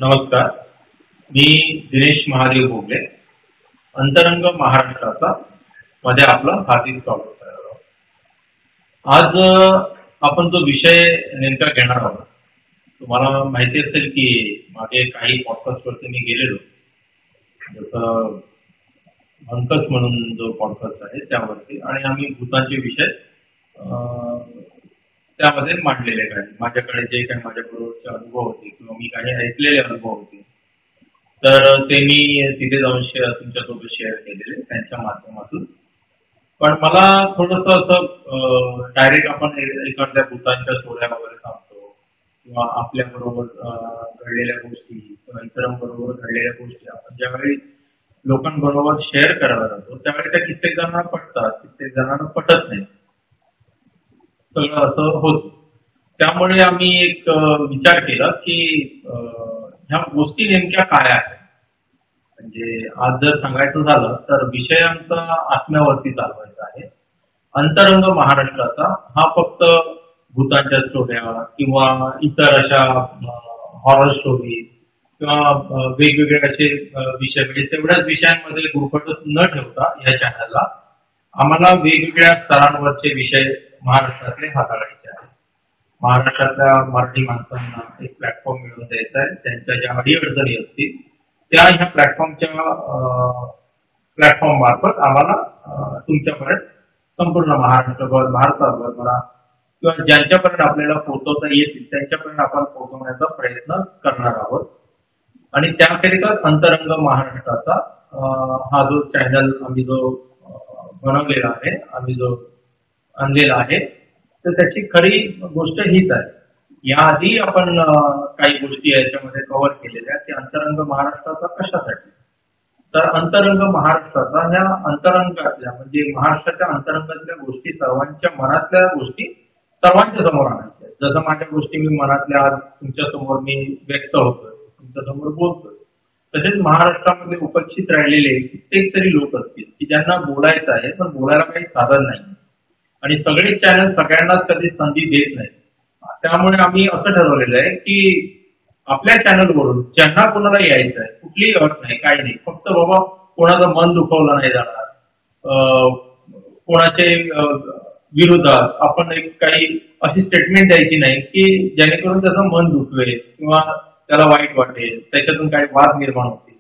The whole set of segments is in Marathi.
नमस्कार. मी दिनेश महादेव भोगले, अंतरंग महाराष्ट्राचा मध्ये आपलं हार्दिक स्वागत करत आहोत. आज आपण जो विषय नेमका घेणार आहोत, तुम्हाला माहिती असेल की मागे काही पॉडकास्टवरती मी गेलेलो, जसं अंकस म्हणून जो पॉडकास्ट आहे त्यावरती, आणि आम्ही भूतांचे विषय त्यामध्ये मांडलेले काही माझ्याकडे जे काही माझ्याबरोबरचे अनुभव होते किंवा मी काही ऐकलेले अनुभव होते, तर ते मी तिथे जाऊन तुमच्यासोबत शेअर केलेले त्यांच्या माध्यमातून. पण मला थोडस असं डायरेक्ट आपण एखाद्या भूतांच्या स्टोऱ्या वगैरे सांगतो किंवा आपल्या बरोबर घडलेल्या गोष्टी किंवा इतरांबरोबर घडलेल्या गोष्टी आपण ज्यावेळी लोकांबरोबर शेअर करायला जातो त्यावेळी त्या कित्येक जणांना पटतात, कित्येक जणांना पटत नाही, सगळं असं होत. त्यामुळे आम्ही एक विचार केला की ह्या गोष्टी नेमक्या काय आहेत. म्हणजे आज जर सांगायचं झालं तर विषय आमचा आत्म्यावरती चालवायचा आहे. अंतरंग महाराष्ट्राचा हा फक्त भूतांच्या स्टोऱ्या किंवा इतर अशा हॉरर स्टोरी किंवा वेगवेगळे असे विषय, म्हणजे तेवढ्याच विषयांमध्ये गुरफटच न ठेवता या चॅनलला आम्हाला वेगवेगळ्या स्तरांवरचे विषय महाराष्ट्रातले हाताळायचे आहेत. महाराष्ट्रातल्या मराठी माणसांना एक प्लॅटफॉर्म मिळवून द्यायचा आहे. त्यांच्या ज्या अडीअडचणी असतील त्या ह्या प्लॅटफॉर्म मार्फत आम्हाला तुमच्यापर्यंत संपूर्ण महाराष्ट्रभर, भारताभर म्हणा, किंवा ज्यांच्यापर्यंत आपल्याला पोहोचवता येतील त्यांच्यापर्यंत आपण पोहोचवण्याचा प्रयत्न करणार आहोत. आणि त्याकरिता अंतरंग महाराष्ट्राचा हा जो चॅनल आम्ही जो बनवलेला आहे, आम्ही जो आणलेला आहे, तर त्याची खरी गोष्ट हीच आहे. याआधी आपण काही गोष्टी याच्यामध्ये कव्हर केलेल्या की अंतरंग महाराष्ट्राचा कशासाठी. तर अंतरंग महाराष्ट्राचा ह्या अंतरंगातल्या म्हणजे महाराष्ट्राच्या अंतरंगातल्या गोष्टी, सर्वांच्या मनातल्या गोष्टी सर्वांच्या समोर आणायच्या. जसं माझ्या गोष्टी मी मनातल्या आज तुमच्या समोर मी व्यक्त होतोय, तुमच्या समोर बोलतोय, तसेच महाराष्ट्रामध्ये उपस्थित राहिलेले कित्येक तरी लोक असतील की ज्यांना बोलायचं आहे पण बोलायला काही साधन नाही, आणि सगळे चॅनल सगळ्यांनाच कधी संधी देत नाही. त्यामुळे आम्ही असं ठरवलेलं आहे की आपल्या चॅनलवरून ज्यांना कोणाला यायचं आहे, कुठलीही अट नाही, काही नाही, फक्त बाबा कोणाचं मन दुखवलं नाही जाणार, कोणाचे विरोधात आपण एक काही अशी स्टेटमेंट द्यायची नाही की जेणेकरून त्याचं मन दुखवेल किंवा त्याला वाईट वाटेल, त्याच्यातून काही वाद निर्माण होतील,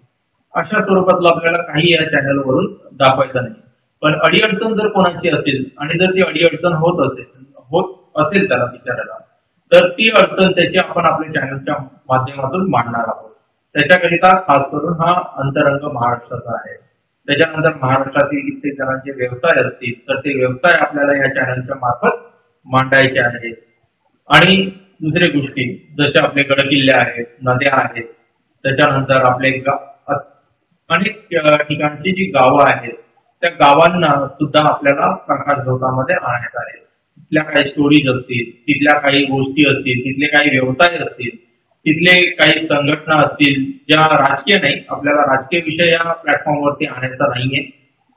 अशा स्वरूपातलं आपल्याला काही या चॅनलवरून दाखवायचं नाही. पण अडीअडचण जर कोणाची असेल आणि जर ती अडीअडचण होत असेल त्याला विचारायला, तर ती अडचण त्याची आपण आपल्या चॅनलच्या माध्यमातून मांडणार आहोत. त्याच्याकरिता खास करून हा अंतरंग महाराष्ट्राचा आहे. त्याच्यानंतर महाराष्ट्रातील कित्येक जणांचे व्यवसाय असतील तर ते व्यवसाय आपल्याला या चॅनलच्या मार्फत मांडायचे आहेत. आणि दुसरी गोष्टी जसे आपले गडकिल्ले आहेत, नद्या आहेत, त्याच्यानंतर आपले अनेक ठिकाणची जी गावं आहेत त्या गावांना सुद्धा आपल्याला प्रकाशझोतामध्ये आणण्यात आले. तिथल्या काही स्टोरीज असतील, तिथल्या काही गोष्टी असतील, तिथले काही व्यवसाय असतील, तिथले काही संघटना असतील ज्या राजकीय नाही, आपल्याला राजकीय विषय या प्लॅटफॉर्मवरती आणायचा नाहीये.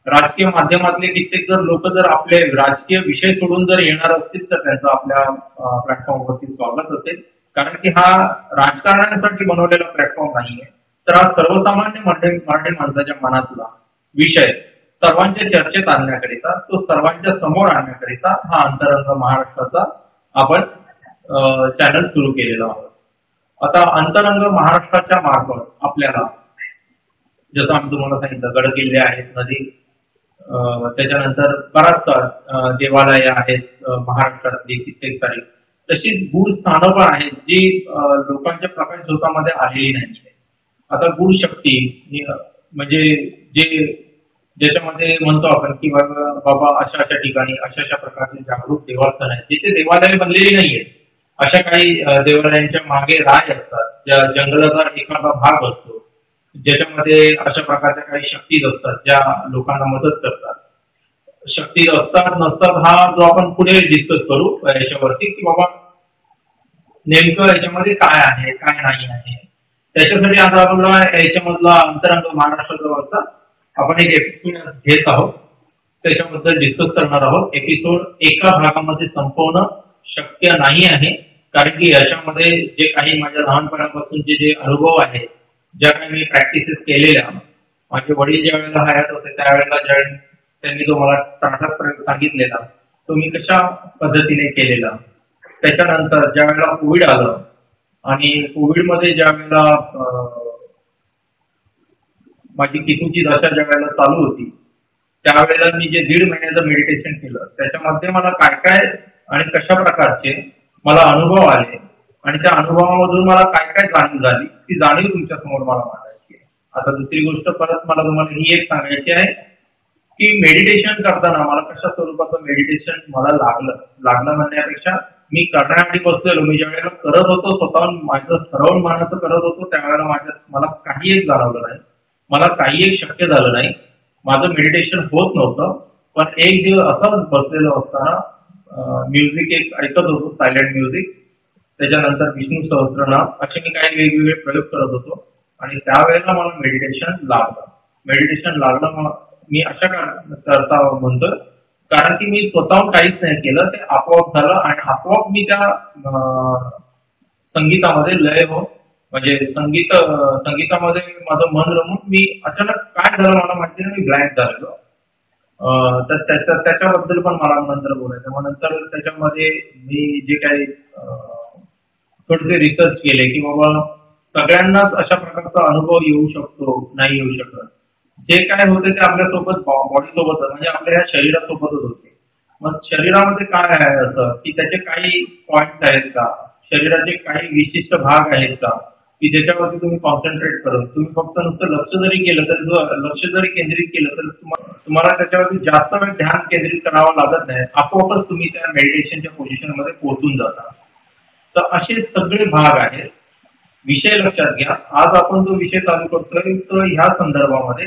राजकीय माध्यमातले कित्येक जर लोक जर आपले राजकीय विषय सोडून जर येणार असतील तर त्यांचं आपल्या प्लॅटफॉर्मवरती स्वागत असेल, कारण की हा राजकारणासाठी बनवलेला प्लॅटफॉर्म नाहीये, तर हा सर्वसामान्य मराठी माणसाच्या मनातला विषय सर्वांच्या चर्चेत आणण्याकरिता, तो सर्वांच्या समोर आणण्याकरिता हा अंतरंग महाराष्ट्राचा आपण चॅनल सुरू केलेला आहोत. आता अंतरंग महाराष्ट्राच्या मार्फत आपल्याला, जसं आम्ही तुम्हाला सांगितलं, गडकिल्ले आहेत, नदी, त्याच्यानंतर बराचसा देवालय आहेत महाराष्ट्रातली कित्येक सारी, तशीच गूढ स्थानं पण आहेत जी लोकांच्या प्रकाशझोतामध्ये आलेली नाही. आता गूढ शक्ती म्हणजे ज्याच्यामध्ये म्हणतो आपण की बाबा अशा अशा ठिकाणी अशा अशा प्रकारचे जागरूक देवस्थान आहेत जिथे देवालय बनलेली नाहीये. अशा काही देवालयांच्या मागे राय असतात, ज्या जंगलाचा एखादा भाग असतो ज्याच्यामध्ये अशा प्रकारच्या काही शक्ती असतात ज्या लोकांना मदत करतात. शक्ती असतात नसतात हा जो आपण पुढे डिस्कस करू याच्यावरती की बाबा नेमकं याच्यामध्ये काय आहे काय नाही आहे. त्याच्यासाठी आता आपल्याला याच्यामधला अंतरंग महाराष्ट्राचा आपण एक एपिसोड घेत आहोत, त्याच्याबद्दल डिस्कस करणार आहोत. एपिसोड एका भागामध्ये संपवणं शक्य नाही आहे, कारण की याच्यामध्ये जे काही माझ्या लहानपणापासूनचे जे अनुभव आहेत, ज्या काही मी प्रॅक्टिसेस केलेल्या, माझे वडील ज्या वेळेला हयात होते त्यावेळेला ज्या त्यांनी जो मला स्टार्टअप प्रयोग सांगितलेला तो मी कशा पद्धतीने केलेला. त्याच्यानंतर ज्या वेळेला कोविड आलं आणि कोविडमध्ये ज्या वेळेला माझी किसूची दशा ज्या वेळेला चालू होती त्यावेळेला मी जे 1.5 महिन्याचं मेडिटेशन केलं त्याच्यामध्ये मला काय काय आणि कशा प्रकारचे मला अनुभव आले आणि त्या अनुभवामधून मला काय काय जाणीव झाली ती जाणीव तुमच्या समोर मला मांडायची आहे. आता दुसरी गोष्ट परत मला तुम्हाला ही एक सांगायची आहे की मेडिटेशन करताना मला कशा स्वरूपाचं मेडिटेशन मला लागलं म्हणण्यापेक्षा मी करण्यासाठी बसलेलो. मी ज्या वेळेला करत होतो स्वतःहून माझं ठरवून मानाचं करत होतो त्यावेळेला मला काही एक जाणवलं नाही, मला काही एक शक्य झालं नाही, माझं मेडिटेशन होत नव्हतं. पण एक दिवस असंच बसलेलो असताना म्युझिक एक ऐकत होतो, सायलेंट म्युझिक, त्याच्यानंतर विष्णू सहस्त्रनाम असे मी काही वेगवेगळे प्रयोग करत होतो आणि त्यावेळेला मला मेडिटेशन लागलं मी अशा करता म्हणतोय कारण की मी स्वतःहून काहीच नाही केलं, ते आपोआप झालं आणि आपोआप मी त्या संगीतामध्ये लय हो म्हणजे संगीतामध्ये माझं मन रमून मी अचानक काय झालं मला माहिती नाही, मी ब्लँक झालेलो. तर त्याच्याबद्दल पण मला नंतर बोलायचं. मग नंतर त्याच्यामध्ये मी जे काही थोडेसे रिसर्च केले की बाबा सगळ्यांनाच अशा प्रकारचा अनुभव येऊ शकतो नाही येऊ शकत. जे काय होते ते आपल्यासोबत बॉडी सोबत म्हणजे आपल्या ह्या शरीरासोबतच होते. मग शरीरामध्ये काय आहे असं की त्याचे काही पॉइंट्स आहेत का, शरीराचे काही विशिष्ट भाग आहेत का की ज्याच्यावरती तुम्ही कॉन्सन्ट्रेट करून तुम्ही फक्त नुसतं लक्ष जरी केंद्रित केलं तर तुम्हाला त्याच्यावरती जास्त वेळ ध्यान केंद्रित करावं लागत नाही, आपोआपच तुम्ही त्या मेडिटेशनच्या पोझिशन मध्ये पोहोचून जाता. तर असे सगळे भाग आहेत. विषय लक्षात घ्या, आज आपण जो विषय चालू करतोय तो ह्या संदर्भामध्ये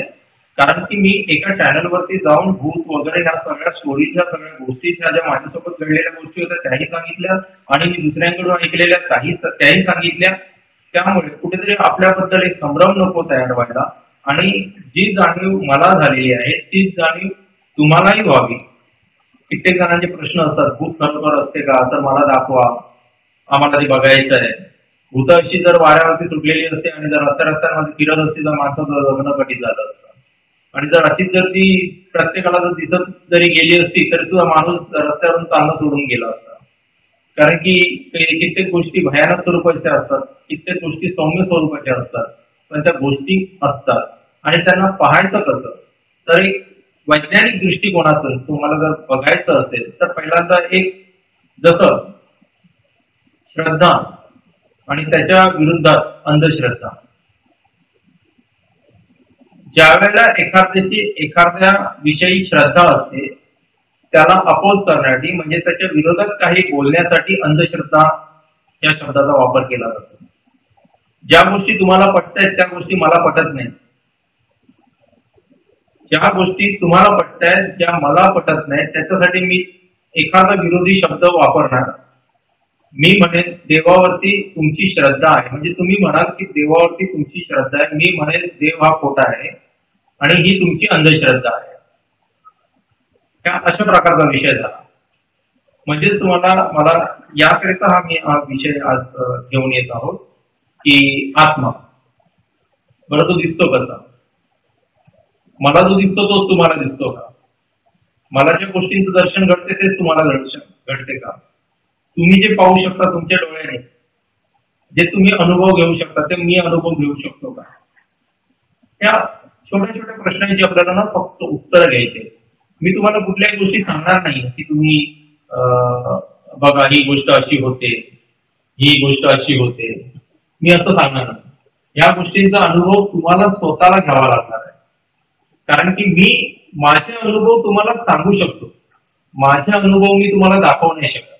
कारण की मी एका चॅनलवरती जाऊन भूत वगैरे ह्या सगळ्या स्टोरीच्या सगळ्या गोष्टीच्या ज्या माझ्यासोबत घडलेल्या गोष्टी होत्या त्याही सांगितल्या आणि मी दुसऱ्यांकडून ऐकलेल्या त्याही सांगितल्या. त्यामुळे कुठेतरी आपल्याबद्दल एक संभ्रम नको तयार व्हायला आणि जी जाणीव मला झालेली आहे तीच जाणीव तुम्हालाही व्हावी. कित्येक जणांचे प्रश्न असतात, भूत खरोखर असते का, तर मला दाखवा, आम्हाला ते बघायचं आहे. भूत अशी जर वाऱ्यावरती सुटलेली असते आणि जर रस्त्यामध्ये फिरत असते तर माणसाचं लग्न कठीण झालं असतं आणि जर अशीच जर ती प्रत्येकाला जर दिसत जरी गेली असती तरी तुझा माणूस रस्त्यावरून चालणं सोडून गेला असता. कारण की कित्येक गोष्टी भयानक स्वरूपाच्या असतात, कित्येक गोष्टी सौम्य स्वरूपाच्या असतात, पण त्या गोष्टी असतात आणि त्यांना पाहायचं कसं तर एक वैज्ञानिक दृष्टिकोनातून तुम्हाला जर बघायचं असेल तर पहिल्यांदा एक जसं श्रद्धा आणि त्याच्या विरुद्धात अंधश्रद्धा. ज्या वेळेला एखाद्या विषयी श्रद्धा असते त्याला अपोज करण्यासाठी म्हणजे त्याच्या विरोधात काही बोलण्यासाठी अंधश्रद्धा या शब्दाचा वापर केला जातो. ज्या गोष्टी तुम्हाला पटतायत त्या गोष्टी मला पटत नाही, ज्या गोष्टी तुम्हाला पटतायत ज्या मला पटत नाही त्याच्यासाठी मी एखादा विरोधी शब्द वापरणार. मी म्हणेन देवावरती तुमची श्रद्धा आहे, म्हणजे तुम्ही म्हणाल की देवावरती तुमची श्रद्धा आहे, मी म्हणेन देव हा खोटा आहे आणि ही तुमची अंधश्रद्धा आहे. त्या अशा प्रकारचा विषय झाला. म्हणजे तुम्हाला मला याकरिता मी हा विषय आज घेऊन येत आहोत की आत्मा बरं तो दिसतो कसा, मला जो दिसतो तोच तुम्हाला दिसतो का, मला ज्या गोष्टींचं दर्शन घडते तेच तुम्हाला घडते का, तुम्ही जे पाहू शकता तुमच्या डोळ्याने, जे तुम्ही अनुभव घेऊ शकता ते मी अनुभव घेऊ शकतो का. त्या छोट्या छोट्या प्रश्नांची आपल्याला ना फक्त उत्तर घ्यायचे. मी तुम्हाला कुठल्याही गोष्टी सांगणार नाही की तुम्ही बघा ही गोष्ट अशी होते, ही गोष्ट अशी होते, मी असं सांगणार नाही. या गोष्टींचा अनुभव तुम्हाला स्वतःला घ्यावा लागणार आहे. कारण की मी माझे अनुभव तुम्हाला सांगू शकतो, माझे अनुभव मी तुम्हाला दाखवू नाही शकत.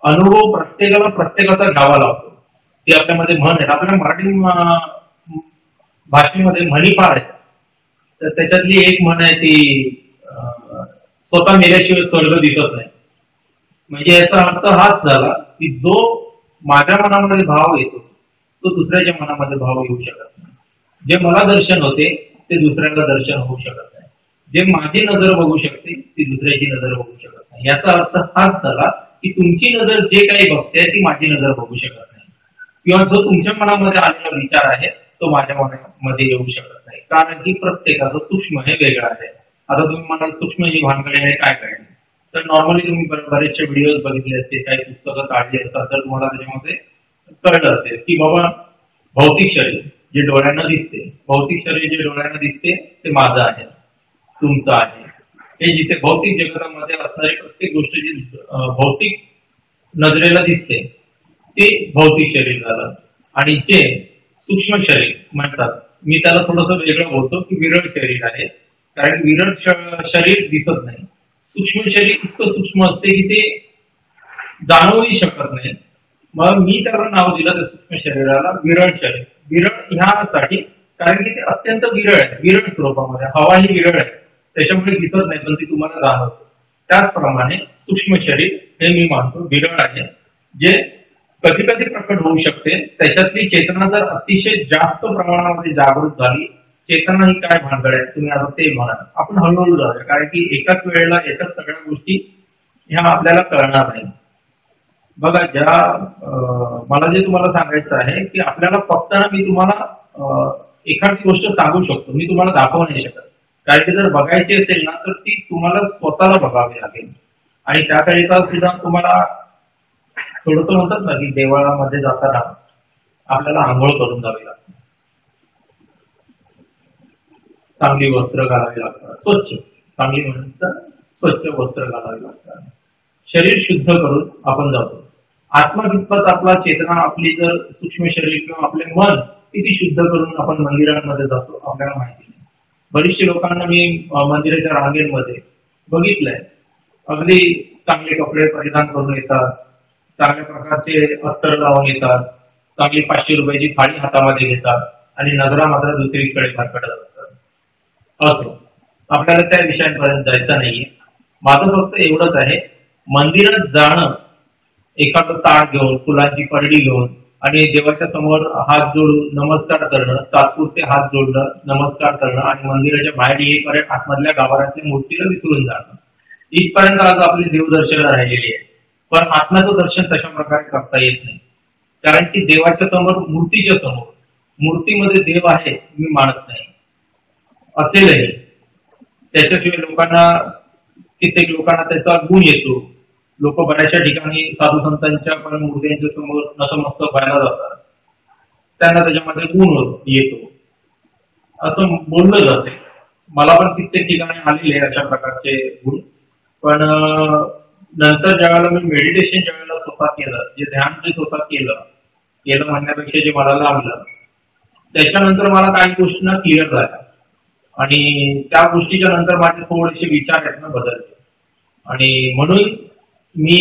अनुभव प्रत्येकाचा घ्यावा लागतो. ते आपल्यामध्ये म्हण आहे, आपल्या मराठी भाषेमध्ये म्हणी फार आहेत. तर त्याच्यातली एक म्हण आहे ती स्वतः मेल्याशिवाय स्वर्ग दिसत नाही. म्हणजे याचा अर्थ हाच झाला की जो माझ्या मनामध्ये भाव येतो तो दुसऱ्याच्या मनामध्ये भाव येऊ शकत नाही. जे मला दर्शन होते ते दुसऱ्याला दर्शन होऊ शकत नाही. जे माझी नजर बघू शकते ती दुसऱ्याची नजर बघू शकत नाही. याचा अर्थ हाच झाला की तुमची नजर जे काही बघते ती माझी नजर बघू शकत नाही, किंवा जो तुमच्या मनामध्ये आलेला विचार आहे तो माझ्या मनामध्ये येऊ शकत नाही, कारण की प्रत्येकाचं सूक्ष्म हे वेगळं आहे. आता तुम्ही म्हणाल सूक्ष्म ही भानगडी आहे काय काय, तर नॉर्मली तुम्ही बरेचसे व्हिडिओज बघितले असते, काही पुस्तकं काढली असतात, तर तुम्हाला त्याच्यामध्ये कळलं असेल की बाबा भौतिक शरीर जे डोळ्यांना दिसते, भौतिक शरीर जे डोळ्यांना दिसते ते माझं आहे, तुमचं आहे. हे जिथे भौतिक जगतामध्ये असणारी प्रत्येक गोष्ट जी भौतिक नजरेला दिसते ते भौतिक शरीर झालं. आणि जे सूक्ष्म शरीर म्हणतात, मी त्याला थोडंसं वेगळं बोलतो की विरळ शरीर आहे, कारण विरळ शरीर दिसत नाही. सूक्ष्म शरीर इतकं सूक्ष्म असते की ते जाणवूही शकत नाही. मग मी त्याला नाव दिलं त्या सूक्ष्म शरीराला विरळ शरीर. विरळ ह्यासाठी कारण की ते अत्यंत विरळ आहे, विरळ स्वरूपामध्ये. हवा ही विरळ आहे, त्याच्यामुळे दिसत नाही पण ती तुम्हाला जाणवते. त्याचप्रमाणे सूक्ष्म शरीर हे मी मानतो विरळ आहे, जे कधी कधी प्रकट होऊ शकते. त्याच्यातली चेतना जर अतिशय जास्त प्रमाणामध्ये जागृत झाली, चेतना ही काय भानगड आहे तुम्ही आता ते म्हणा, आपण हळूहळू जाऊया, कारण की एकाच वेळेला एकाच सगळ्या गोष्टी ह्या आपल्याला कळणार नाही. बघा, मला जे तुम्हाला सांगायचं आहे की आपल्याला फक्त मी तुम्हाला एखादी गोष्ट सांगू शकतो, मी तुम्हाला दाखवू नाही शकत. कारण की जर बघायची असेल ना तर ती तुम्हाला स्वतःला बघावी लागेल. आणि त्याकरिता सुद्धा तुम्हाला थोडंसं म्हणतात ना की देवळामध्ये जाताना आपल्याला आंघोळ करून जावी लागते, चांगली वस्त्र घालावी लागतात, स्वच्छ चांगली म्हणतात स्वच्छ वस्त्र घालावी लागतात, शरीर शुद्ध करून आपण जातो. आत्मा कितपत आपला चेतना आपली जर सूक्ष्म शरीर किंवा आपले मन किती शुद्ध करून आपण मंदिरांमध्ये जातो आपल्याला माहिती नाही. बरीचशे लोकांना मी मंदिराच्या रांगेमध्ये बघितलंय, अगदी चांगले कपडे परिधान करून येतात, चांगल्या प्रकारचे अत्तर लावून येतात, चांगली 500 रुपयाची थाळी हातामध्ये घेतात आणि नजरा मात्र दुसरीकडे भरकटत असतात. असो, आपल्याला त्या विषयांपर्यंत जायचं नाहीये. माझं फक्त एवढंच आहे, मंदिरात जाणं एखादं ताट घेऊन, फुलांची परडी घेऊन आणि देवाच्या समोर हात जोडून नमस्कार करणं, तात्पुरते हात जोडणं, नमस्कार करणं आणि मंदिराच्या बाहेर येईपर्यंत आतमधल्या गाभाऱ्यातल्या मूर्तीला विसरून जाणं, इथपर्यंत आज आपली देवदर्शन राहिलेली आहे. पण आत्म्याचं दर्शन तशा प्रकारे करता येत नाही, कारण की देवाच्या समोर, मूर्तीच्या समोर, मूर्तीमध्ये देव आहे मी मानत नाही. असेलही, त्याच्याशिवाय लोकांना, कित्येक लोकांना त्याचा गुण येतो. लोक बऱ्याचशा ठिकाणी साधू संतांच्या पण मूर्त्यांच्या समोर नतमस्तक व्हायला जातात, त्यांना त्याच्यामध्ये गुण येतो असं बोललं जाते. मला पण कित्येक ठिकाणी आलेले अशा प्रकारचे गुण. पण नंतर ज्यावेळेला मी मेडिटेशन ज्यावेळेला स्वतः केलं, जे ध्यान जे स्वतः केलं म्हणण्यापेक्षा जे मला लाभलं, त्याच्यानंतर मला काही गोष्टींना क्लिअर झाल्या आणि त्या गोष्टीच्या नंतर माझे थोडेसे विचार आहेत ना बदलले. आणि म्हणून मी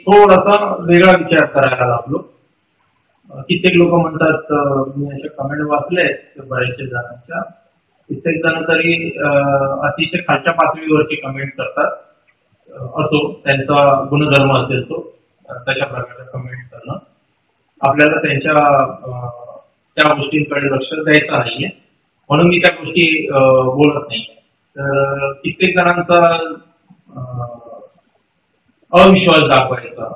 थोडासा वेगळा विचार करायला लागलो. कित्येक लोक म्हणतात, मी अशा कमेंट वाचले बऱ्याचशा जणांच्या, कित्येक जण तरी अतिशय खालच्या पातळीवरची कमेंट करतात. असो, त्यांचा गुणधर्म असेल तो तशा प्रकारे कमेंट करणं, आपल्याला त्यांच्या त्या गोष्टींकडे लक्ष द्यायचं नाहीये, म्हणून मी त्या गोष्टी बोलत नाही. तर कित्येक जणांचा अविश्वास दाखवायचा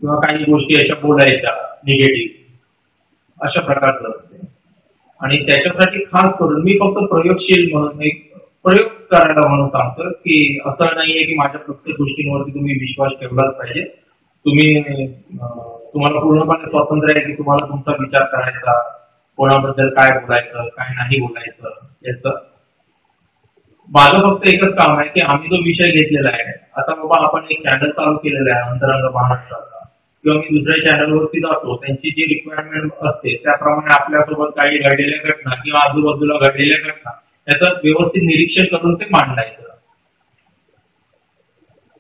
किंवा काही गोष्टी अशा बोलायच्या निगेटिव्ह अशा प्रकारचं असते. आणि त्याच्यासाठी खास करून मी फक्त प्रयोगशील म्हणून एक प्रयोग करायला म्हणून सांगतो की असं नाहीये की माझ्या प्रत्येक गोष्टींवरती तुम्ही विश्वास ठेवलाच पाहिजे. तुम्हाला पूर्णपणे स्वातंत्र्य आहे की तुम्हाला तुमचा विचार करायचा, कोणाबद्दल काय बोलायचं काय नाही बोलायचं याचं. माझं फक्त एकच काम आहे की आम्ही जो विषय घेतलेला आहे, आता बाबा आपण एक चॅनल चालू केलेला आहे अंतरंग महाराष्ट्राचा, किंवा मी दुसऱ्या चॅनलवरती जातो, त्यांची जी रिक्वायरमेंट असते त्याप्रमाणे आपल्यासोबत काही घडलेल्या घटना किंवा आजूबाजूला घडलेल्या घटना याचं व्यवस्थित निरीक्षण करून ते मांडायचं,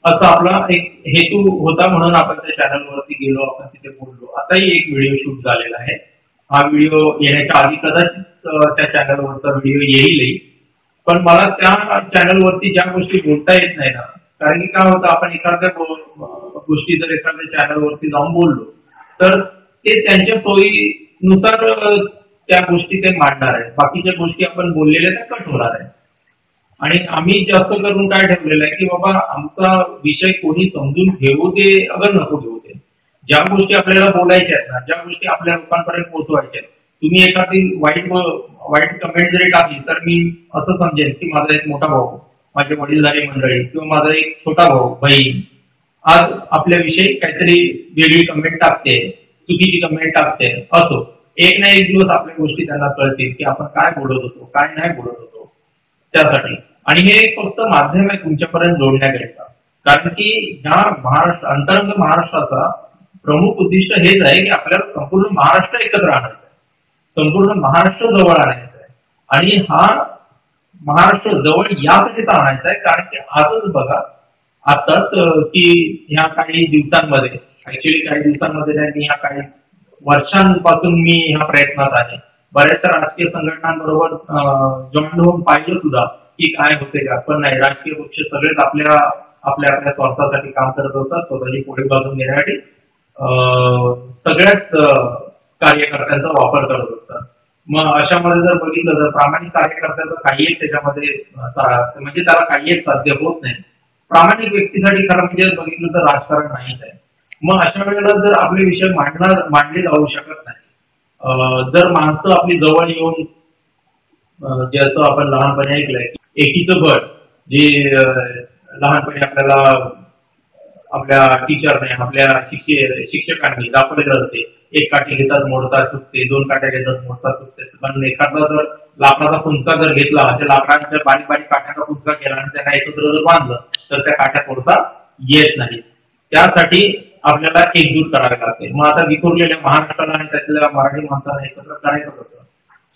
असा आपला एक हेतू होता. म्हणून आपण त्या चॅनलवरती गेलो, आपण तिथे बोललो. आताही एक व्हिडिओ शूट झालेला आहे. हा व्हिडिओ येण्याच्या आधी कदाचित त्या चॅनलवरचा व्हिडिओ येईलही, पण मला त्या चॅनलवरती ज्या गोष्टी बोलता येत नाही ना, कारण की काय होतं, आपण एखाद्या गोष्टी जर एखाद्या चॅनलवरती जाऊन बोललो तर ते त्यांच्या सोयीनुसार त्या गोष्टी ते मांडणार आहेत, बाकीच्या गोष्टी आपण बोललेल्या त्या कट होणार आहेत. आणि आम्ही जास्त करून काय ठेवलेलं आहे की बाबा आमचा विषय कोणी समजून घेऊ दे अगर नको घेऊ दे, ज्या गोष्टी आपल्याला बोलायच्या आहेत ना, ज्या गोष्टी आपल्या लोकांपर्यंत पोहोचवायच्या आहेत, तुम्ही एखादी वाईट कमेंट जरी टाकली तर मी असं समजेन की माझा एक मोठा भाऊ, माझे वडीलधारी मंडळी किंवा माझा एक छोटा भाऊ बहीण आज आपल्याविषयी काहीतरी वेगळी कमेंट टाकते, चुकीची कमेंट टाकते, असो एक ना एक दिवस आपल्या गोष्टी त्यांना कळतील की आपण काय बोलत होतो काय नाही बोलत होतो त्यासाठी. आणि हे फक्त माध्यम आहे तुमच्यापर्यंत जोडण्याकरिता, कारण की ह्या महाराष्ट्र अंतरंग महाराष्ट्राचा प्रमुख उद्दिष्ट हेच आहे की आपल्याला संपूर्ण महाराष्ट्र एकत्र आणायचं आहे, संपूर्ण महाराष्ट्र जवळ आणायचं आहे. आणि हा महाराष्ट्र जवळ याकरिता आणायचा आहे कारण की आजच बघा आताच की ह्या काही दिवसांमध्ये, ऍक्च्युली काही दिवसांमध्ये नाही, ह्या काही वर्षांपासून मी ह्या प्रयत्नात आहे, बऱ्याचशा राजकीय संघटनांबरोबर जॉईन होऊन पाहिलं सुद्धा की काय होते का, पण नाही, राजकीय पक्ष सगळेच आपल्या आपल्या आपल्या स्वार्थासाठी काम करत होतात, स्वतःची पुढे बाजून घेण्यासाठी सगळ्याच कार्यकर्त्यांचा वापर करत असतात. मग अशामध्ये जर बघितलं तर प्रामाणिक कार्यकर्त्याचं काही एक त्याच्यामध्ये म्हणजे त्याला काही एक साध्य होत नाही. प्रामाणिक व्यक्तीसाठी खरं म्हणजे बघितलं तर राजकारण नाहीच आहे. मग अशा वेळेला जर आपले विषय मांडले जाऊ शकत नाही, जर माणसं आपली जवळ येऊन ज्याचं आपण लहानपणी ऐकलंय एकीचं बळ, जे लहानपणी आपल्याला आपल्या टीचरने आपल्या शिक्षकांनी दाखवलेलं असते, एक काठी घेतात मोडतात चुकते, दोन काट्या घेतात मोडतात चुकते, पण एखादा जर लाकडाचा कुंचका जर घेतला, त्या लाकडांच्या बारीक बारीक काट्याचा कुंचका केला आणि त्यांना एकत्र जर बांधलं तर त्या काट्या तोडता येत नाही. त्यासाठी आपल्याला एकजूट करावे लागते. मग आता विखुरलेल्या महाराष्ट्राला आणि त्यातल्या मराठी माणसाला एकत्र करायचं होतं,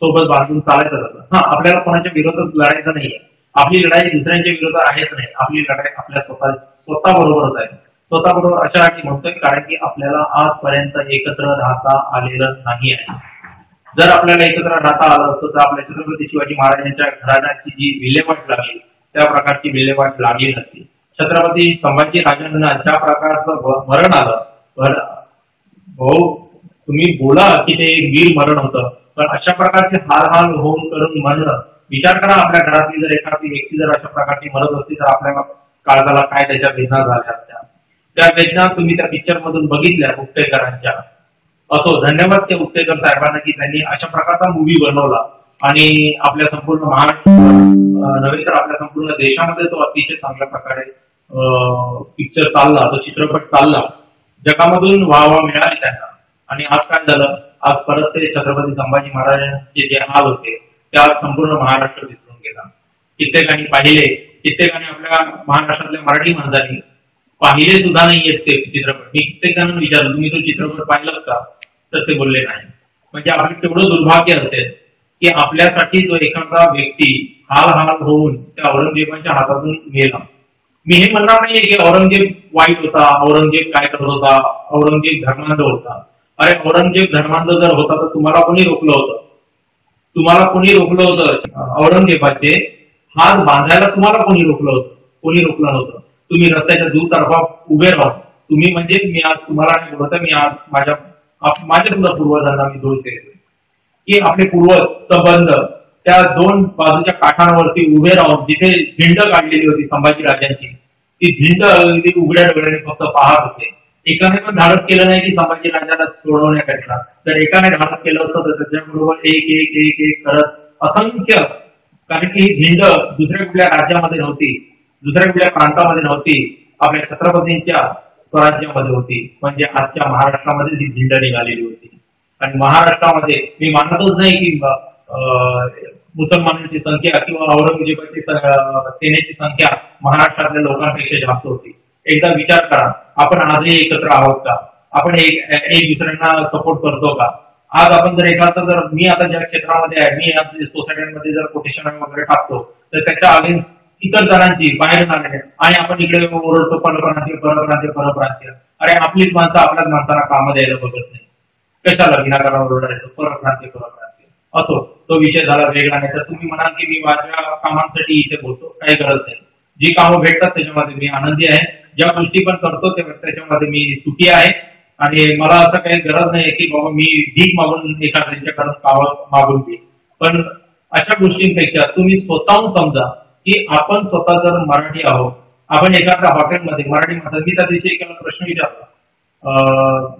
सोबत बांधून चालायचं होतं. हा, आपल्याला कोणाच्या विरोधात लढायचं नाहीये, आपली लढाई दुसऱ्यांच्या विरोधात आहेच नाही, आपली लढाई आपल्या स्वतः बरोबरच आहे. स्वतः बरोबर अशासाठी म्हणतोय कारण की आपल्याला आजपर्यंत एकत्र राहता आलेलं नाही आहे. जर आपल्याला एकत्र राहता आलं असतं तर आपल्या छत्रपती शिवाजी महाराजांच्या घराण्याची जी विल्हेवाट लागली त्या प्रकारची विल्हेवाट लागली नसती. छत्रपती संभाजी राजांना ज्या प्रकारचं मरण आलं, भाऊ तुम्ही बोला की ते वीर मरण होतं, पण अशा प्रकारचे हाल होऊन करून मरणं, विचार करा आपल्या घरातली जर एखादी व्यक्ती जर अशा प्रकारची मरत असती तर आपल्या काळजाला काय त्याच्या वेदना झाल्या असत्या. त्या वेदना तुम्ही त्या पिक्चर मधून बघितल्या उपटेकरांच्या. असो, धन्यवाद त्या उपटेकर साहेबांना की त्यांनी अशा प्रकारचा मूवी बनवला आणि आपल्या संपूर्ण महाराष्ट्र नव्हे तर आपल्या संपूर्ण देशामध्ये तो अतिशय चांगल्या प्रकारे पिक्चर चालला, तो चित्रपट चालला, जगामधून वाहवा मिळाली त्यांना. आणि आज काय झालं, आज परत ते छत्रपती संभाजी महाराजांचे जे हाल होते त्या संपूर्ण महाराष्ट्र विसरून गेला. कित्येकांनी पाहिले, कित्येकाने आपल्या महाराष्ट्रातल्या मराठी माणसांनी पाहिले सुद्धा नाही येत ते चित्रपट. मी कित्येकांना विचारलं तुम्ही तो चित्रपट पाहिलात का, तर ते बोलले नाही. म्हणजे आपलं तेवढं दुर्भाग्य असेल की आपल्यासाठी जो एखादा व्यक्ती हाल होऊन त्या औरंगजेबाच्या हातातून गेला. मी हे म्हणणार नाहीये की औरंगजेब वाईट होता, औरंगजेब काय करत होता, औरंगजेब धर्मांध होता. अरे औरंगजेब धर्मांध जर होता तर तुम्हाला कोणी रोखलं होतं? तुम्हाला कोणी रोखलं होतं? औरंगजेबाचे हात बांधायला तुम्हाला कोणी रोखलं होतं? कोणी रोखलं नव्हतं. तुम्ही रस्त्याच्या दुतर्फा उभे राहून, तुम्ही म्हणजे मी आज तुम्हाला नाही बोलत, मी आज माझ्या सुद्धा पूर्वजांना मी दोष देतो की आपले पूर्वज संबंध त्या दोन बाजूच्या काठांवरती उभे राहून जिथे भिंड काढलेली होती संभाजी राजांची, ती भिंड अगदी उघड्या डोळ्याने फक्त पाहत होते. एकाने पण धाडस केलं नाही की संभाजी राजांना सोडवण्याकरिता. जर एकाने धाडस केलं असतं तर त्याच्याबरोबर एक एक एक एक करत असंख्य, कारण की ही भिंड दुसऱ्या कुठल्या राज्यामध्ये नव्हती, दुसऱ्या कुठल्या प्रांतामध्ये नव्हती, आपल्या छत्रपतींच्या स्वराज्यामध्ये होती. म्हणजे आजच्या महाराष्ट्रामध्ये ही भिंड निघालेली होती. आणि महाराष्ट्रामध्ये मी मानतच नाही की मुसलमानांची संख्या किंवा औरंगजेबाची सेनेची संख्या महाराष्ट्रातल्या लोकांपेक्षा जास्त होती. एकदा विचार करा, आपण आजही एकत्र आहोत का? आपण एक दुसऱ्यांना सपोर्ट करतो का? आज आपण जर एखादा, जर मी आता ज्या क्षेत्रामध्ये आहे, मी आज सोसायट्यांमध्ये जर कोटेशन वगैरे टाकतो तर त्याच्या अगेन्स्ट इतर जणांची बाहेर जाणे आणि आपण इकडे ओरडतो परप्रांतीय परप्रांतीय परप्रांतीय. अरे आपलीच माणसं आपल्याच माणसाला कामं द्यायला बघत नाही, कशाला विनाकारण ओरडायचं परप्रांतीय परप्रांतीय. असो, तो विषय झाला वेगळा. नाही तर तुम्ही म्हणाल की मी माझ्या कामांसाठी इथे बोलतो, काही गरज नाही. जी कामं भेटतात त्याच्यामध्ये मी आनंदी आहे, ज्या गोष्टी पण करतो त्याच्यामध्ये मी सुखी आहे. आणि मला असं काही गरज नाही की बाबा मी भीक मागून एखाद्याच्याकडून कामं मागून घेईन. पण अशा गोष्टींपेक्षा तुम्ही स्वतःहून समजा की आपण स्वतः जर मराठी आहोत, आपण एखाद्या हॉटेलमध्ये मराठी माणसं, मी त्या दिवशी एकाला प्रश्न विचारला,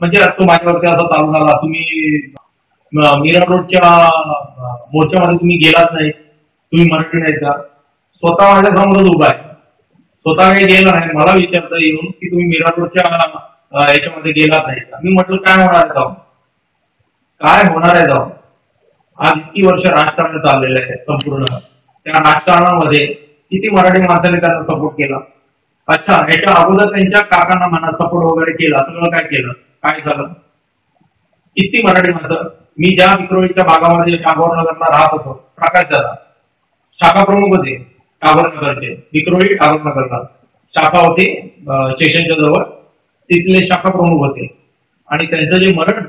म्हणजे तो माझ्यावरती असा चालू झाला, तुम्ही मीरा रोडच्या मोर्चामध्ये तुम्ही गेलाच नाही, तुम्ही मराठी नाही का? स्वतः माझ्या समोरच उभा आहे, स्वतः काही गेला नाही, मला विचारता येऊन की तुम्ही मीरा रोडच्या याच्यामध्ये गेलाच नाही का? मी म्हटलं काय होणार आहे जाऊन, काय होणार आहे जाऊन? आज इतकी वर्ष राजकारण चाललेलं आहे संपूर्ण, त्या राजकारणामध्ये किती मराठी माणसाने त्यांना सपोर्ट केला. अच्छा, ह्याच्या अगोदर त्यांच्या काकांना म्हणा सपोर्ट वगैरे केला, सगळं काय केलं, काय झालं? किती मराठी माणसं, मी ज्या विक्रोळीच्या भागामध्ये टागोरनगरला राहत होतो, प्रकाश दादा शाखा प्रमुख होते टागोरनगरचे, विक्रोळी टागोरनगरला शाखा होती स्टेशनच्या जवळ, तिथले शाखा प्रमुख होते. आणि त्यांचं जे मरण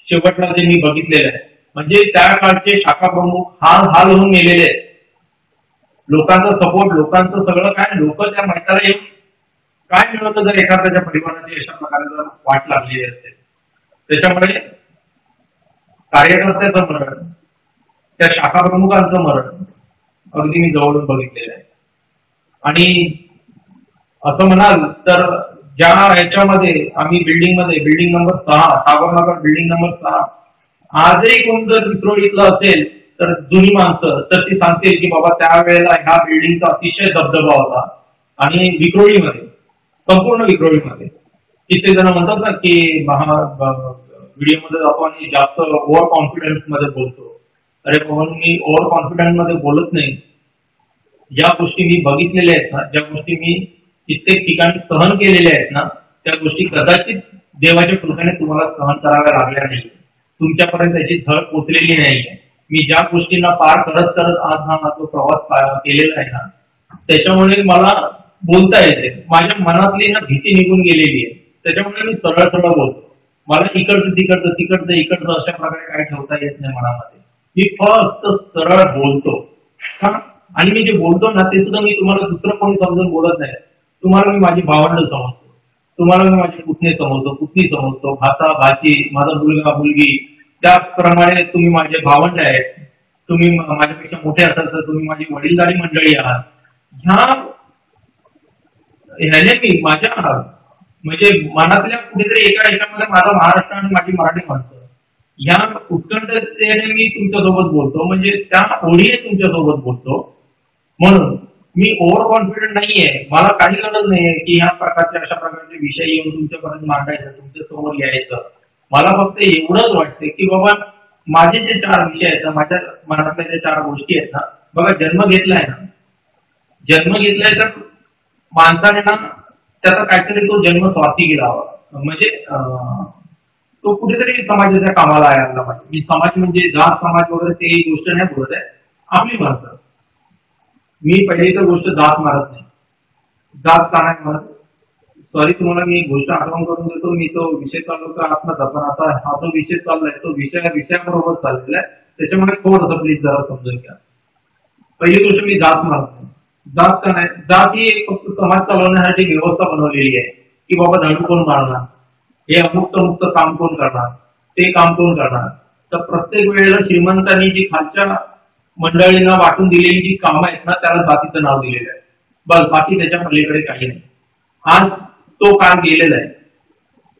शेवटला जे मी बघितलेलं आहे, म्हणजे त्या काळचे शाखा प्रमुख हाल होऊन गेलेले आहेत. लोकांचा सपोर्ट, लोकांचं सगळं काय, लोक त्या माहिताला येऊन काय मिळवतं जर एखाद्याच्या परिवाराची अशा प्रकारे जर वाट लागलेली असते. त्याच्यामुळे कार्यकर्त्याचं मरण, त्या शाखा प्रमुखांचं मरण अगदी मी जवळून बघितलेलं आहे. आणि असं म्हणाल तर ज्या ह्याच्यामध्ये आम्ही बिल्डिंग नंबर 6, टागोरनगर बिल्डिंग नंबर 6, आजही कोण जर विक्रोळीतलं असेल तर जुनी माणसं तर ती सांगतील की बाबा त्यावेळेला ह्या बिल्डिंगचा अतिशय दबदबा होता. आणि विक्रोळीमध्ये, संपूर्ण विक्रोळीमध्ये कित्येक जण म्हणतात ना की व्हिडिओमध्ये जातो आणि जास्त ओव्हर कॉन्फिडन्स मध्ये बोलतो. अरे म्हणून मी ओव्हर कॉन्फिडन्स मध्ये बोलत नाही. ज्या गोष्टी मी बघितलेल्या आहेत ना, ज्या गोष्टी मी कित्येक ठिकाणी सहन केलेल्या आहेत ना, त्या गोष्टी कदाचित देवाच्या कृपेने तुम्हाला सहन कराव्या लागल्या नाही, तुमच्यापर्यंत त्याची झळ पोचलेली नाहीये. मी ज्या गोष्टींना पार करत करत आज हा जो प्रवास केलेला आहे ना, त्याच्यामुळे मला बोलता येते, माझ्या मनातली ना भीती निघून गेलेली आहे. त्याच्यामुळे मी सरळ सरळ बोलतो. मला इकडचं तिकडचं तिकडचं इकडचं अशा प्रकारे काय ठेवता येत नाही मनामध्ये. मी फक्त सरळ बोलतो. आणि मी जे बोलतो ना ते सुद्धा मी तुम्हाला दुसरं कोणी समजून बोलत नाही. तुम्हाला मी माझी भावंड समजतो, तुम्हाला मी माझे पुतणे समजतो, पुतणी समजतो, भाचा भाची, माझा मुलगा मुलगी, त्याप्रमाणे तुम्ही माझे भावंड आहेत. तुम्ही माझ्यापेक्षा मोठे असाल तर तुम्ही माझी वडीलधारी मंडळी आहात. ह्याने मी माझ्या म्हणजे मनातल्या कुठेतरी एका ह्याच्यामध्ये माझा महाराष्ट्र आणि माझी मराठी माणसं ह्या उत्कंठतेने मी तुमच्यासोबत बोलतो, म्हणजे त्या ओढीने तुमच्यासोबत बोलतो. म्हणून मी ओव्हर कॉन्फिडंट नाहीये. मला काही गरज नाहीये की ह्या प्रकारचे अशा प्रकारचे विषय येऊन तुमच्यापर्यंत मांडायचं, तुमच्या समोर यायचं. मला फक्त एवढंच वाटतं की बाबा माझे जे 4 विषय आहेत ना, माझ्या मनातल्या ज्या 4 गोष्टी आहेत ना, बघा जन्म घेतलाय तर माणसाने ना त्याचा काहीतरी तो जन्म स्वार्थी गेला हवा, म्हणजे तो कुठेतरी समाजाच्या कामाला यायला पाहिजे. मी समाज म्हणजे जात समाज वगैरे ते गोष्ट नाही बोलत आहे, आपली माणसं. मी पहिली तर गोष्ट जात मारत नाही, जात का नाही मारत, सॉरी तुम्हाला मी एक गोष्ट आठवण करून देतो. मी तो विषय चालू होता आत्माचा, पण आता हा जो विषय चाललाय तो विषयाबरोबर चाललेला आहे, त्याच्यामुळे थोडंसं प्लीज जरा समजून घ्या. पहिली गोष्ट मी जात मारत नाही. जात का नाही, जात ही फक्त समाज चालवण्यासाठी व्यवस्था बनवलेली आहे की बाबा झाडू कोण मारणार, हे अमुक्त काम कोण करणार, ते काम कोण करणार. तर प्रत्येक वेळेला श्रीमंतांनी जी खालच्या मंडळींना वाटून दिलेली जी कामं आहेत ना, त्याला जातीचं नाव दिलेलं आहे, बस. बाकी त्याच्या पलीकडे काही नाही. आज तो काळ गेलेला आहे.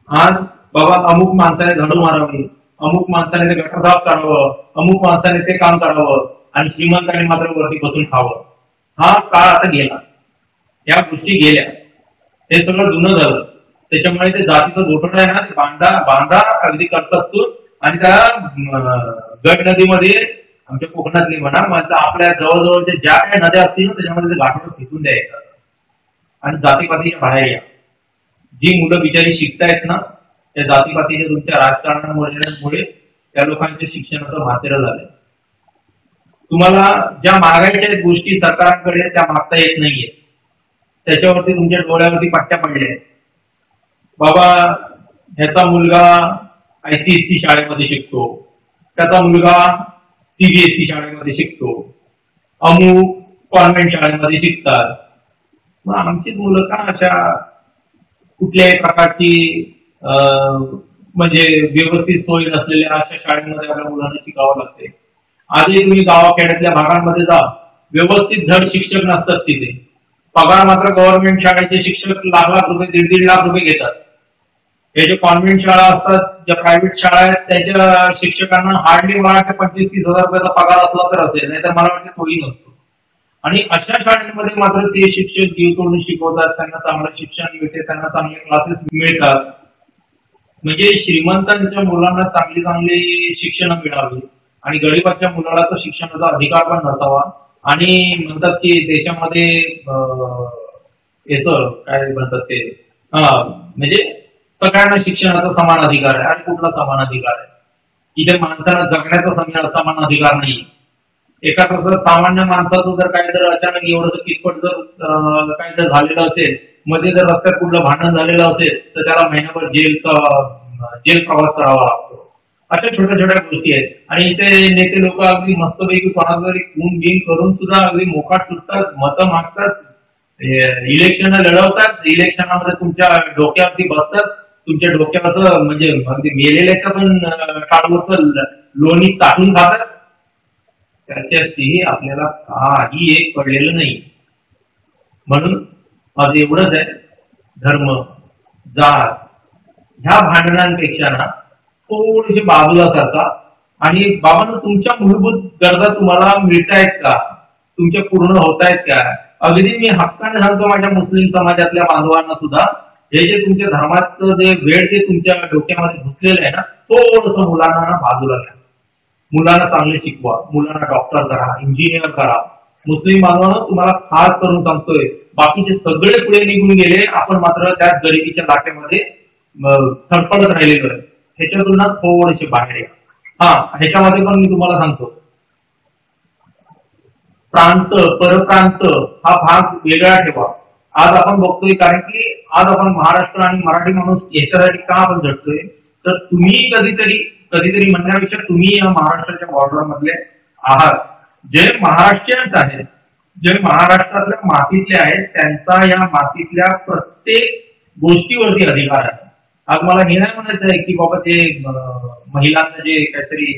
आज बाबा अमुक माणसाने झाडू मारावी, अमुक माणसाने ते गटर साफ करावं, अमुक माणसाने ते काम करावं आणि श्रीमंताने मात्र वरती बसून खावं. हा काळ आता गेला, या गोष्टी गेल्या, हे सगळं जुनं झालं. त्याच्यामुळे ते जातीचं गोठवणं आहे ना, ते बांधा अगदी करतात तू. आणि त्या गट नदीमध्ये आमच्या कोकणातली म्हणा, म्हणजे आपल्या जवळजवळच्या ज्या काही नद्या असतील ना त्याच्यामध्ये ते गाठोडं फेकून द्यायचं आणि जातीपातीच्या बाहेर या. जी मुलं बिचारी शिकतायत ना, त्या जातीपातीच्या तुमच्या राजकारणामुळे त्या लोकांच्या शिक्षणाचं मातेरं झालंय. तुम्हाला ज्या मागायच्या गोष्टी सरकारकडे त्या मागता येत नाहीये, त्याच्यावरती तुमच्या डोळ्यावरती पट्ट्या पडल्या. बाबा ह्याचा मुलगा ICSE शाळेमध्ये शिकतो, त्याचा मुलगा CBSE शाळेमध्ये शिकतो, अमुक कॉन्व्हेंट शाळेमध्ये शिकतात. मग आमचीच मुलं का अशा कुठल्याही प्रकारची म्हणजे व्यवस्थित सोय नसलेल्या अशा शाळेमध्ये आपल्या मुलांना शिकावं लागते. आधी तुम्ही गावाखेड्यातल्या भागांमध्ये जा, व्यवस्थित धड शिक्षक नसतात तिथे. पगार मात्र गव्हर्नमेंट शाळेचे शिक्षक लाख लाख रुपये, 1.5 लाख रुपये घेतात. हे जे कॉन्व्हेंट शाळा असतात, ज्या प्रायव्हेट शाळा आहेत, त्याच्या शिक्षकांना हार्डली मला वाटतं 25-30 हजार रुपयाचा पगार असला तर असेल, नाही तर मला वाटतं तोही नसतो. आणि अशा शाळांमध्ये मात्र ते शिक्षक जीव तोडून शिकवतात, त्यांना चांगलं शिक्षण मिळते, त्यांना चांगले क्लासेस मिळतात. म्हणजे श्रीमंतांच्या मुलांना चांगली चांगली शिक्षण मिळावी आणि गरिबाच्या मुलाला तर शिक्षणाचा अधिकार पण नसावा. आणि म्हणतात की देशामध्ये येतं काय म्हणतात ते, म्हणजे सगळ्यांना शिक्षणाचा समान अधिकार आहे. आणि कुठला समान अधिकार आहे? इथे माणसाला जगण्याचा समान अधिकार नाही. एका सामान्य माणसाचं जर काय जर अचानक एवढं किटपट जर काय जर झालेलं असेल, मध्ये जर रस्त्यात कुठलं भांडण झालेलं असेल, तर त्याला महिनाभर जेल प्रवास करावा लागतो. अशा छोट्या छोट्या गोष्टी आहेत. आणि इथे नेते लोक अगदी मस्तपैकी कोणाला तरी खून बिन करून सुद्धा अगदी मोकाट सुटतात, मतं मागतात, इलेक्शन लढवतात, इलेक्शनामध्ये तुमच्या डोक्यावरती बसतात, तुमच्या डोक्यावरचं म्हणजे अगदी मेलेल्याच्या पण टाळवरचं लोणी टाकून खातात. त्याच्याशी आपल्याला काही एक कळलेलं नाही. म्हणून माझं एवढंच आहे, धर्म जात ह्या भांडणांपेक्षा ना थोडीशी बाजूला सरका आणि बाबांनो तुमच्या मूलभूत गरजा तुम्हाला मिळतायत का, तुमच्या पूर्ण होतायत का? अगदी मी हक्काने सांगतो माझ्या मुस्लिम समाजातल्या बांधवांना सुद्धा, हे जे तुमच्या धर्माचं जे वेळ जे तुमच्या डोक्यामध्ये घुसलेलं आहे ना, थोडस मुलांना बाजूला घ्या. मुलांना चांगले शिकवा, मुलांना डॉक्टर करा, इंजिनियर करा. मुस्लिम बांधवांना तुम्हाला खास करून सांगतोय, बाकीचे सगळे पुढे निघून गेले, आपण मात्र त्या गरिबीच्या लाटेमध्ये थडपडत राहिलेलो आहे. ह्याच्यातून थोडेसे बाहेर या. ह्याच्यामध्ये पण मी तुम्हाला सांगतो, प्रांत परप्रांत हा भाग वेगळा ठेवा. आज आपण बघतोय, कारण की आज आपण महाराष्ट्र आणि मराठी माणूस याच्यासाठी का आपण झटतोय, तर तुम्ही कधीतरी म्हणण्यापेक्षा तुम्ही या महाराष्ट्राच्या बॉर्डर मधले आहात. जे महाराष्ट्रीयन्स आहेत, जे महाराष्ट्रातल्या मातीतले आहेत, त्यांचा या मातीतल्या प्रत्येक गोष्टीवरती अधिकार आहे. आज मला हे नाही म्हणायचं आहे की बाबा ते महिलांना जे काहीतरी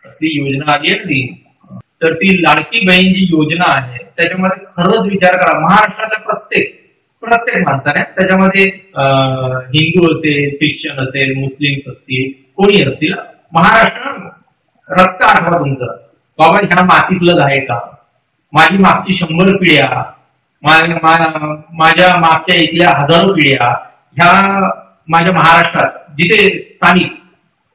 ती योजना आली आहे ती, तर ती लाडकी बहीण जी योजना आहे त्याच्यामध्ये खरंच विचार करा. महाराष्ट्रातल्या प्रत्येक माणसाने त्याच्यामध्ये हिंदू असेल, ख्रिश्चन असेल, मुस्लिम्स असतील, कोणी असतील, महाराष्ट्र रक्त आठवा तुमचं, बाबा ह्या मातीतलंच आहे का? माझी मागची 100 पिढ्या, माझ्या मागच्या इथल्या हजारो पिढ्या ह्या माझ्या महाराष्ट्रात जिथे स्थानिक,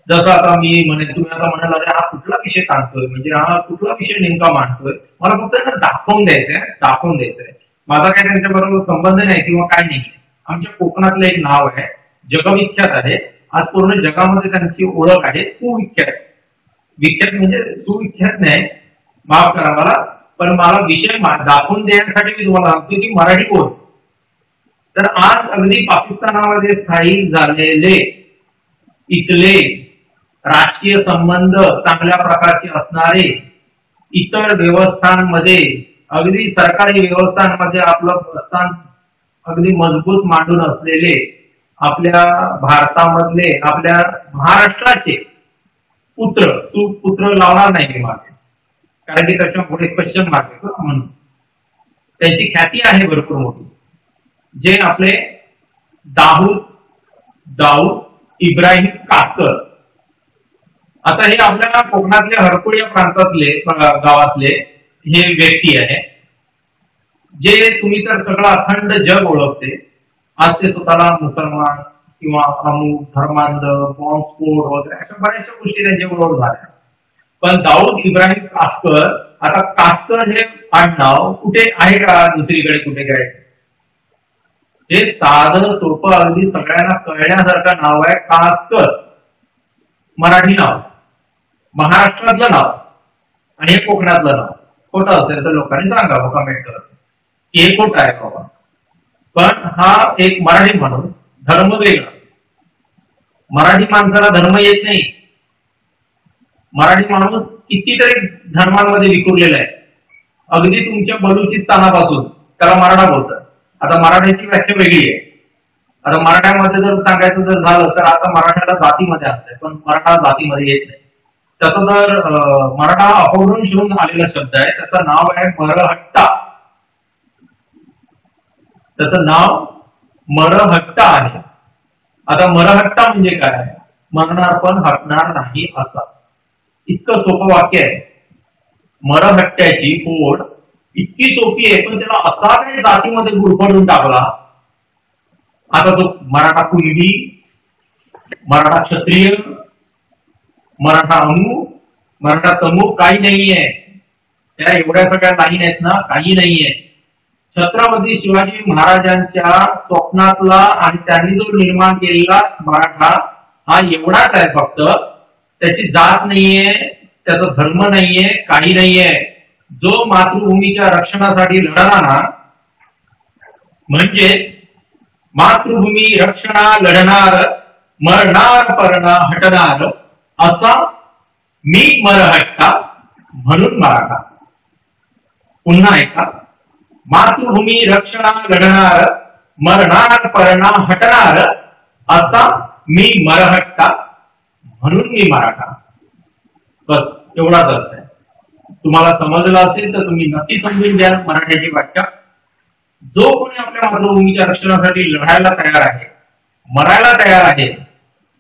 जसं आता मी म्हणेन, तुम्ही आता म्हणाला हा कुठला विषय सांगतोय, म्हणजे हा कुठला विषय नेमका मांडतोय, मला फक्त दाखवून द्यायचंय. माझा काय त्यांच्याबरोबर संबंध नाही किंवा काय नाही. आमच्या कोकणातलं एक नाव आहे, जगविख्यात आहे, आज पूर्ण जगामध्ये त्यांची ओळख आहे, विख्यात म्हणजे सुविख्यात नाही, माफ करा मला, पण मला विषय दाखवून देण्यासाठी मी तुम्हाला सांगतो की मराठी कोण. तर आज अगदी पाकिस्तानामध्ये स्थायिक झालेले इथले राजकीय संबंध चांगल्या प्रकारचे असणारे, इतर व्यवस्थांमध्ये अगदी सरकारी व्यवस्थांमध्ये आपलं प्रस्थान अगदी मजबूत मांडून असलेले आपल्या भारतामधले, आपल्या महाराष्ट्राचे पुत्र लावणार नाही मी मागे, कारण की त्याच्या पुढे क्वेश्चन मार्क आहे म्हणून. त्यांची ख्याती आहे भरपूर मोठी, जे आपले दाऊद इब्राहिम कासकर. आता हे आपल्या कोकणातले हरकुळ या प्रांतातले गावातले हे व्यक्ती आहे, जे तुम्ही तर सगळं अखंड जग ओळखते. आज ते स्वतःला मुसलमान किंवा अमुक धर्मांध, बॉम्बस्फोट वगैरे अशा बऱ्याचशा गोष्टी त्यांच्याबरोबर झाल्या. पण दाऊद इब्राहिम कासकर, आता कासकर हे आडनाव कुठे आहे का दुसरीकडे कुठे काय? हे साधं सोपं अगदी सगळ्यांना कळण्यासारखं नाव आहे, कासकर. मराठी नाव, महाराष्ट्रातलं नाव आणि हे कोकणातलं नाव. खोटं असेल तर लोकांनी सांगा कमेंट करत की हे खोटं आहे बाबा. पण हा एक मराठी माणूस, धर्म वेगळा. मराठी माणसाला धर्म येत नाही. मराठी माणूस कितीतरी धर्मांमध्ये विखुरलेला आहे. अगदी तुमच्या बलुचिस्तानापासून त्याला मराठा बोलतात. आता मराठ्याची व्याख्या वेगळी आहे. आता मराठ्यामध्ये जर सांगायचं जर झालं तर आता मराठ्याला जातीमध्ये असतंय, पण मराठा जातीमध्ये येत नाही. त्याचा जर मराठा अपभ्रंश आलेला शब्द आहे, त्याचं नाव आहे मरहट्टा. त्याचं नाव मरहट्टा आहे. आता मरहट्टा म्हणजे काय? मरणार पण हटणार नाही असा. इतकं सोपं वाक्य आहे. मरहट्ट्याची फोड इतकी सोपी आहे, पण त्याला असा काही जातीमध्ये गुरफडून टाकला. आता तो मराठा कुणबी, मराठा क्षत्रिय, मराठा अमू, मराठा तमू काही नाहीये. त्या एवढ्या सगळ्या लाईन आहेत ना, काही नाहीये. छत्रपती शिवाजी महाराजांच्या स्वप्नातला आणि त्यांनी जो निर्माण केलेला मराठा हा एवढाच आहे. फक्त त्याची जात नाहीये, त्याचा धर्म नाहीये, काही नाहीये. जो मातृभूमीच्या रक्षणासाठी लढला ना, म्हणजे मातृभूमी रक्षणा लढणार, मरणार परणा हटणार असा मी मरहट्टा म्हणून मराठा. पुन्हा ऐका, मातृभूमी रक्षणा लढणार, मरणार परणा हटणार असा मी मरहट्टा म्हणून मी मराठा. बस एवढाच अर्थ आहे. तुम्हाला समजलं असेल तर तुम्ही नक्की समजून द्या मराठ्याची व्याख्या. जो कोणी आपल्या मातृभूमीच्या रक्षणासाठी लढायला तयार आहे, मरायला तयार आहे,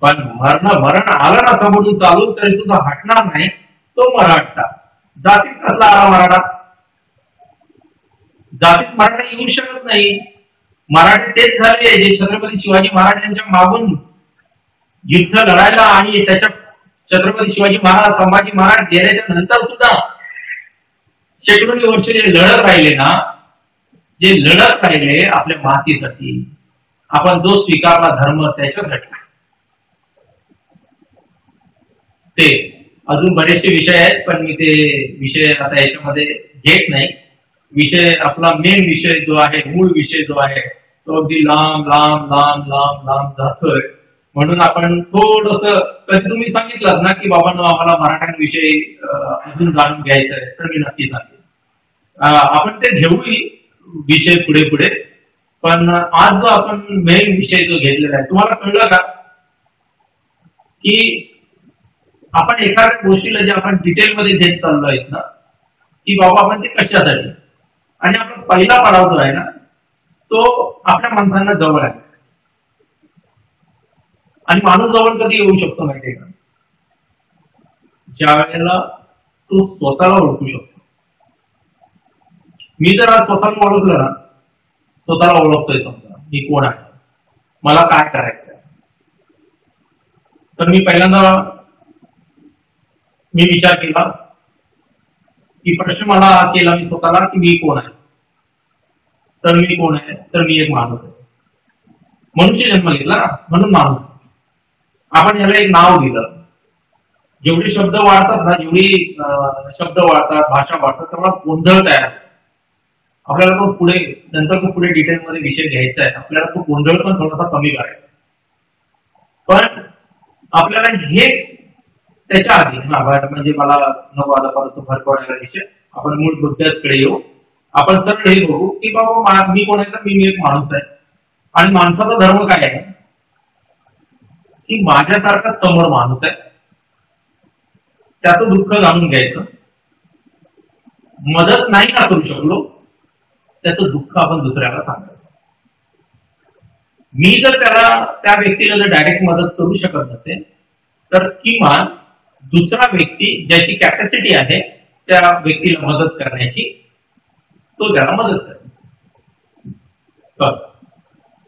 पण मरण आलं ना समोरून चालून तरी सुद्धा हटणार नाही, तो मराठा. जातीत कसला आला मराठा? जातीत मराठा येऊ शकत नाही. मराठी तेच झाले जे छत्रपती शिवाजी महाराजांच्या मागून युद्ध लढायला आणि त्याच्या छत्रपती शिवाजी महाराज, संभाजी महाराज गेल्याच्या नंतर सुद्धा शेकडोनी वर्ष जे लढत राहिले ना, जे लढत राहिले आपल्या मातीसाठी, आपण जो स्वीकारला धर्म त्याच्यासाठी. ते अजून बरेचसे विषय आहेत, पण मी ते विषय आता याच्यामध्ये घेत नाही. विषय आपला मेन विषय जो आहे, मूळ विषय जो आहे, तो अगदी लांब लांब लांब लांब लांब जातोय. म्हणून आपण थोडस, कधी तुम्ही सांगितलं ना की बाबांनो आम्हाला मराठ्यांविषयी अजून जाणून घ्यायचं आहे, तर मी नक्की सांगेन. आपण ते घेऊही विषय पुढे पुढे. पण आज जो आपण मेन विषय जो घेतलेला आहे, तुम्हाला कळलं का की आपण एखाद्या गोष्टीला जे आपण डिटेलमध्ये घेत चाललो आहेत ना, की बाबा आपण ते कशासाठी, आणि आपला पहिला पडाव जो आहे ना, तो आपल्या माणसांना जवळ आहे. आणि माणूस जवळ कधी येऊ शकतो माहितीये का? ज्या वेळेला तो स्वतःला ओळखू शकतो. मी जर आज स्वतःला ओळखलं ना, स्वतःला ओळखतोय, समजा मी कोण आहे, मला काय करायचं, तर मी पहिल्यांदा मी विचार केला की प्रश्न मला केला मी स्वतःला की मी कोण आहे. तर मी कोण आहे? तर मी एक माणूस आहे. मनुष्य जन्म घेतला ना, म्हणून माणूस. आपण याला एक नाव दिलं. जेवढे शब्द वाढतात ना, जेवढी शब्द वाढतात, भाषा वाढतात, तेव्हा गोंधळ तयार. आपल्याला तो पुढे नंतर तो पुढे डिटेलमध्ये विषय घ्यायचा आहे. आपल्याला तो गोंधळ पण थोडासा कमी करायचा. पण आपल्याला हे त्याच्या आधी म्हणजे मला नको आता परत भरकवण्याचा विषय, आपण मूळ मुद्द्याकडे येऊ. आपण सरळ हे बघू की बाबा मी कोण आहे, तर मी एक माणूस आहे. आणि माणसाचा धर्म काय आहे की माझ्यासारखा समोर माणूस आहे, त्याचं दुःख जाणून घ्यायचं. मदत नाही ना करू शकलो, त्याचं दुःख आपण दुसऱ्याला सांगायचं. मी जर त्या व्यक्तीला जर डायरेक्ट मदत करू शकत नसेल, तर किमान दुसरा व्यक्ती ज्याची कॅपॅसिटी आहे त्या व्यक्तीला मदत करण्याची, तो त्याला मदत करेल. बस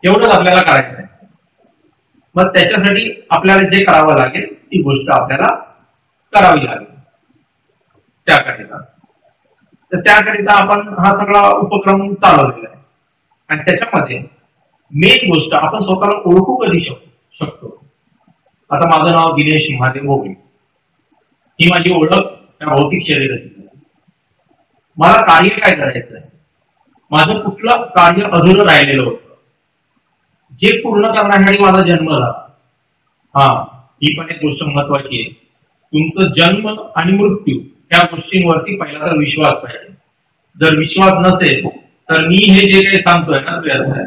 एवढंच आपल्याला करायचं आहे. मग त्याच्यासाठी आपल्याला जे करावं लागेल ती गोष्ट आपल्याला करावी लागेल त्याकरिता. तर त्याकरिता आपण हा सगळा उपक्रम चालवलेला आहे. आणि त्याच्यामध्ये मेन गोष्ट आपण स्वतःला ओळखू कधी शकतो. आता माझं नाव दिनेश महादेव भोगले, ही माझी ओळख त्या भौतिक शरीराची. मला कार्य काय करायचं आहे, माझं कुठलं कार्य अधुरं राहिलेलं होतं, जे पूर्ण करण्यासाठी माझा जन्म झाला. ही पण एक गोष्ट महत्वाची आहे. तुमचं जन्म आणि मृत्यू या गोष्टींवरती पहिला तर विश्वास पाहिजे. जर विश्वास नसेल तर मी हे जे काही सांगतोय ना व्यर्थ आहे.